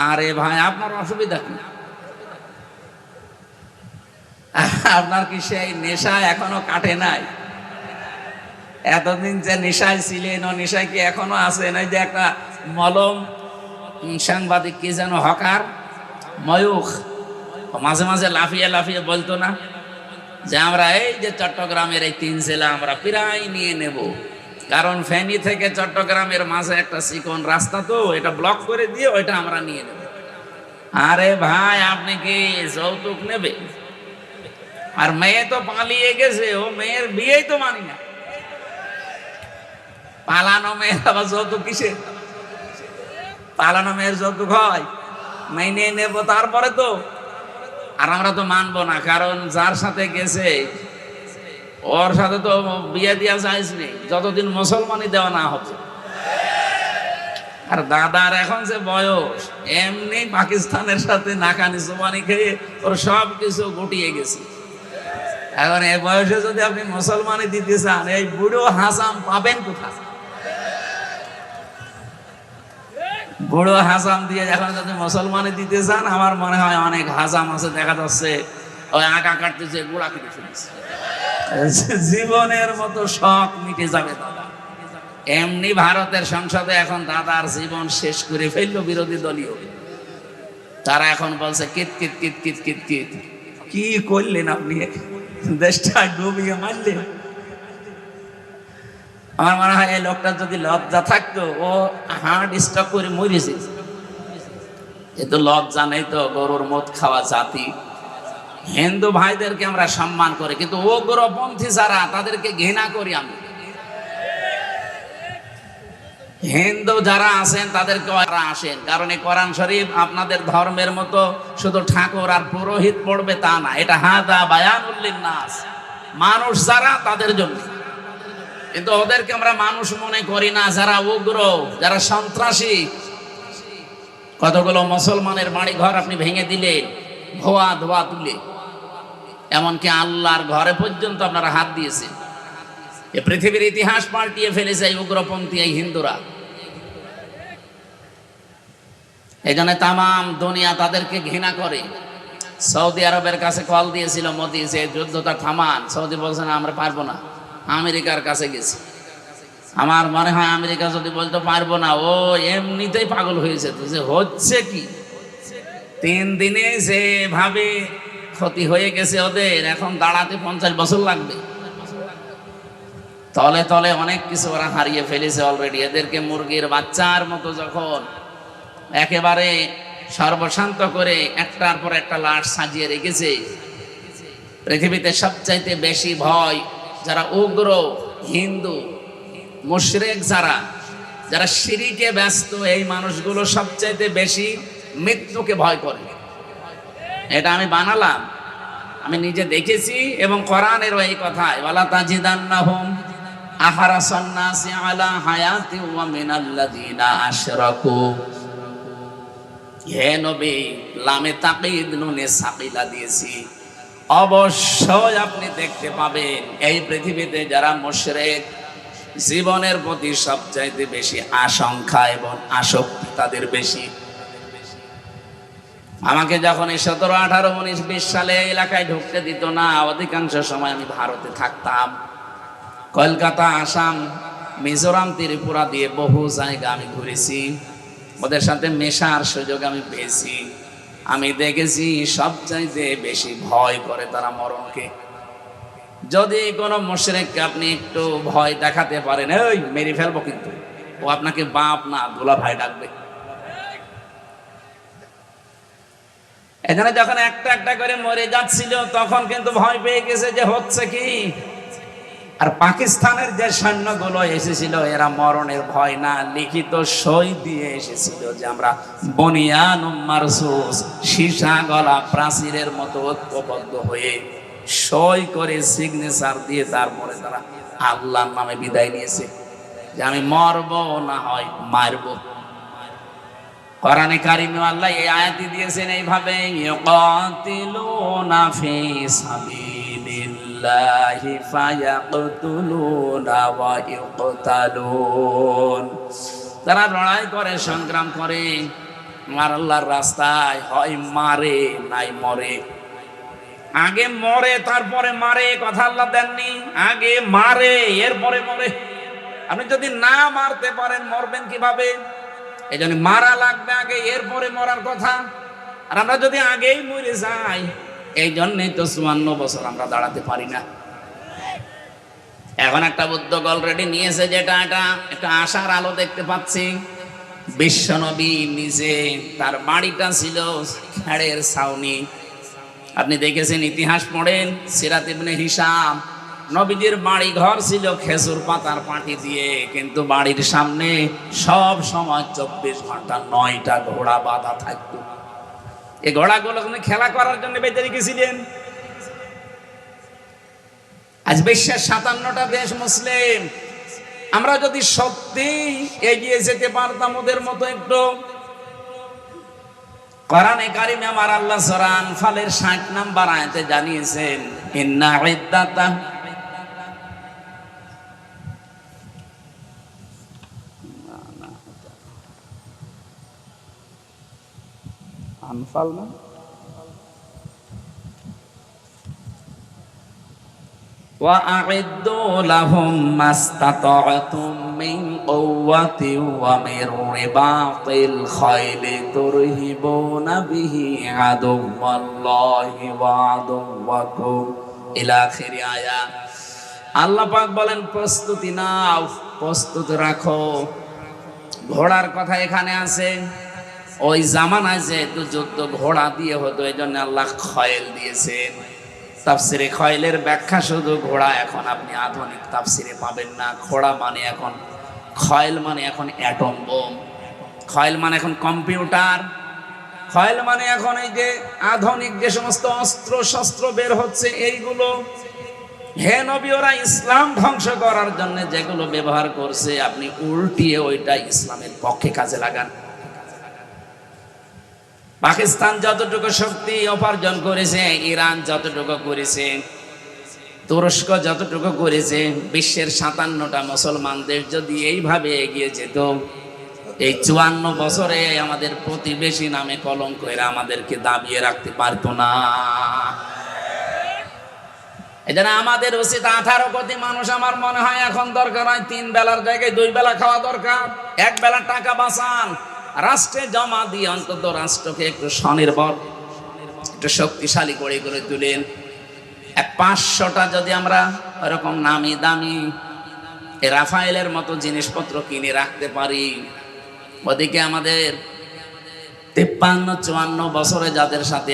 আরে ভাই, আপনার অসুবিধা কি? আপনার কি সেই নেশা এখনো কাটে নাই? এতদিন যে নেশায় ছিলেন ও নেশায় কি এখনো আছেন? এই যে একটা মলম সাংবাদিক কি যেন হকার ময়ূখ মাঝে মাঝে লাফিয়ে লাফিয়ে বলতো না যে আমরা এই যে চট্টগ্রামের এই 3 জেলা আমরা প্রায় নিয়ে নেব, কারণ ফেনী থেকে চট্টগ্রামের মাঝে একটা চিকন রাস্তা, তো এটা ব্লক করে দিয়ে ওইটা আমরা নিয়ে নেব। আরে ভাই, আপনি কি যৌতুক নেবে? আর মেয়ে তো পালিয়ে গেছে, ও মেয়ের বিয়েই তো মানি না। পালানো মেয়ের আবার যৌতুক কিসে? পালানো মেয়ের যৌতুক হয়? মেনে নেব তারপরে তো। আর আমরা তো মানবো না, কারণ যার সাথে গেছে ওর সাথে তো বিয়ে দেওয়া যায়জ নেই যতদিন মুসলমানই দেওয়া না হচ্ছে। আর দাদার এখন যে বয়স, এমনি পাকিস্তানের সাথে নাকানি জোবানি খেয়ে ওর সব কিছু গুটিয়ে গেছে। এখন এই বয়সে যদি আপনি মুসলমানই দিতে চান, এই বুড়ো হাসাম পাবেন কোথায়? বুড়ো হাসাম দিয়ে এখন যদি মুসলমানে দিতে চান, আমার মনে হয় অনেক হাসাম আছে, দেখা যাচ্ছে ওই আঁকা কাটতেছে, গোড়া কেটে ফেলেছে। জীবনের মতো শখ মিটে যাবে দাদা। এমনি ভারতের সংসদে এখন দাদার জীবন শেষ করে ফেললো বিরোধী দলীয়, তারা এখন বলছে কিত কিত কিত কিত কিত কিত। কি করলেন আপনি? দেশটা ডুবিয়ে মারলেন। আমার মনে হয় এই লোকটার যদি লজ্জা থাকতো, ও হার্ট স্ট্রোক করে মরেছে। এ তো লজ্জা নেই তো, গরুর মদ খাওয়া জাতি। হিন্দু ভাইদেরকে আমরা সম্মান করি, কিন্তু উগ্রপন্থী যারা তাদেরকে ঘৃণা করি আমি। হিন্দু যারা আছেন তাদেরকে আসেন, কারণ এই কোরআন শরীফ আপনাদের ধর্মের মতো শুধু ঠাকুর আর পুরোহিত পড়বে তা না, এটা হাদা বায়ানুল লিন্নাস, মানুষ যারা তাদের জন্য। কিন্তু ওদেরকে আমরা মানুষ মনে করি না, যারা উগ্র, যারা সন্ত্রাসী। কতগুলো মুসলমানের বাড়ি ঘর আপনি ভেঙে দিলেন ধোয়া ধোয়া তুলে, এমনকি আল্লাহর ঘরে পর্যন্ত আপনারা হাত দিয়েছেন। এ পৃথিবীর ইতিহাস পাল্টিয়ে ফেলেছে এই উগ্রপন্থী এই হিন্দুরা। এই জন্য তামাম দুনিয়া তাদেরকে ঘৃণা করে। সৌদি আরবের কাছে কল দিয়েছিল মোদি যে যুদ্ধটা থামান, সৌদি বলছে না আমরা পারবো না। আমেরিকার কাছে গেছি, আমার মনে হয় আমেরিকা যদি বলতে পারবো না, ও এমনিতেই পাগল হয়েছে। তো যে হচ্ছে কি, 3 দিনে যেভাবে ক্ষতি হয়ে গেছে ওদের, এখন দাঁড়াতে 50 বছর লাগবে। তলে তলে অনেক কিছু ওরা হারিয়ে ফেলেছে অলরেডি। এদেরকে মুরগির বাচ্চার মতো যখন একেবারে সর্বশান্ত করে একটার পর একটা লাশ সাজিয়ে রেখেছে। পৃথিবীতে সবচাইতে বেশি ভয় যারা উগ্র হিন্দু মুশরিক, যারা শিরিকে ব্যস্ত, এই মানুষগুলো সবচাইতে বেশি মৃত্যুকে ভয় করে। এটা আমি বানালাম, আমি নিজে দেখেছি, এবং কোরআনেরও এই কথায় ওয়ালা তাজিদান্নাহুম আহরাসান নাসি আলা হায়াতি ওয়া মিনাল্লাযিনা আশরাকু। হে নবী, লামে তাকিদ নুনে সাকিলা দিয়েছি, অবশ্যই আপনি দেখতে পাবেন এই পৃথিবীতে যারা মুশরিক, জীবনের প্রতি সবচাইতে বেশি আশঙ্কা এবং আসক্তি তাদের বেশি। আমাকে যখন এই 17, 18, 19, 20 সালে এলাকায় ঢুকতে দিত না, অধিকাংশ সময় আমি ভারতে থাকতাম। কলকাতা, আসাম, মিজোরাম, ত্রিপুরা দিয়ে বহু জায়গা আমি ঘুরেছি, ওদের সাথে মেশার সুযোগ আমি পেয়েছি। আমি দেখেছি সবচাইতে বেশি ভয় করে তারা মরণকে। যদি কোনো মুশরিককে আপনি একটু ভয় দেখাতে পারেন, এই মেরে ফেলবো, কিন্তু ও আপনাকে বাপ না দুলা ভাই ডাকবে। এখানে যখন একটা একটা করে মরে যাচ্ছিল, তখন কিন্তু ভয় পেয়ে গেছে যে হচ্ছে কি। আর পাকিস্তানের যে সৈন্যগুলো এসেছিল, এরা মরণের ভয় না, লিখিত সই দিয়ে এসেছিল যে আমরা বনিয়ানুম মারসুস, সীসা গলা প্রাচীরের মতো ঐক্যবদ্ধ হয়ে সই করে সিগনেচার দিয়ে তারপরে তারা আল্লাহর নামে বিদায় নিয়েছে যে আমি মরবো না হয় মারবো। কোরআনে কারিমে আল্লাহ এই আয়াতই দিয়েছেন এইভাবে, ইউকাতিলুনা ফি সাবিলিল্লাহি ফায়াকতুলুনা ওয়া ইউকতালুন। তারা লড়াই করে, সংগ্রাম করে আমার আল্লাহর রাস্তায়, হয় মারে নাই মরে। আগে মরে তারপরে মারে, কথা আল্লাহ দেননি। আগে মারে এরপরে মরে। আপনি যদি না মারতে পারেন মরবেন কিভাবে? এই জন্য মারা লাগবে আগে, এরপরে মরার কথা। আর আমরা যদি আগেই মরে যাই, এই জন্যই তো 54 বছর আমরা দাঁড়াতে পারি না। এখন একটা উদ্যোগ অলরেডি নিয়েছে, যেটা একটা আশার আলো দেখতে পাচ্ছি। বিশ্বনবী নিজে, তার বাড়িটা ছিল খেড়ের ছাউনি। আপনি দেখেছেন, ইতিহাস পড়েন, সিরাত ইবনে হিশাম, নবীজির বাড়ি ঘর ছিল খেজুর পাতার পাটি দিয়ে, কিন্তু বাড়ির সামনে সব সময় 24 ঘন্টা 9টা ঘোড়া বাঁধা থাকতো। এই ঘোড়াগুলো খেলা করার জন্য বেঁধে রেখেছিলেন। আজ বিশ্বের 57টা দেশ মুসলিম। আমরা যদি সত্যি এগিয়ে যেতে পারতাম ওদের মতো একটু, কোরআনে কারিমে আমার আল্লাহ সূরা আনফালের 60 নম্বর আয়াতে জানিয়েছেন, ইন্না ইদ্দাতা আনফাল না ওয়া আ'ইদ্দু লাহুম মাস্তাতা'তুম মিন কুওয়াতিন ওয়া মির রিবাতিল খাইলি তুরহিবুনা বিহি আদুওয়াল্লাহি ওয়া আদুওয়াকুম ইলা আখির আয়াত। আল্লাহ পাক বলেন, প্রস্তুতি নাও, প্রস্তুত রাখো। ঘোড়ার কথা এখানে আছে, ওই জামানায় যেহেতু যুদ্ধ ঘোড়া দিয়ে হতো, এই জন্য আল্লাহ খয়েল দিয়েছেন। তাফসিরে খয়েলের ব্যাখ্যা শুধু ঘোড়া, এখন আপনি আধুনিক তাফসিরে পাবেন না। ঘোড়া মানে এখন, খয়েল মানে এখন অ্যাটম বোম, খয়েল মানে এখন কম্পিউটার, খয়েল মানে এখন এই যে আধুনিক যে সমস্ত অস্ত্র শস্ত্র বের হচ্ছে এইগুলো। হে নবী, ওরা ইসলাম ধ্বংস করার জন্য যেগুলো ব্যবহার করছে, আপনি উল্টিয়ে ওইটা ইসলামের পক্ষে কাজে লাগান। পাকিস্তান যতটুকু শক্তি উপার্জন করেছে, ইরান যতটুকু করেছে, তুরস্ক যতটুকু করেছে, বিশ্বের 57টা মুসলমান দেশ যদি এইভাবে এগিয়ে যেত, এই 54 বছরে আমাদের প্রতিবেশী নামে কলঙ্ক এরা আমাদেরকে দাবিয়ে রাখতে পারতো না। এই জন্য আমাদের উচিত 18 কোটি মানুষ, আমার মনে হয় এখন দরকার হয় 3 বেলার জায়গায় 2 বেলা খাওয়া দরকার। 1 বেলা টাকা বাঁচান, রাষ্ট্রে জমা দিয়ে অন্তত রাষ্ট্রকে একটু স্বনির্ভর, একটু শক্তিশালী করে তুলেন। 500টা যদি আমরা ওরকম নামি দামি রাফায়েলের মতো জিনিসপত্র কিনে রাখতে পারি, ওদিকে আমাদের 53-54 বছরে যাদের সাথে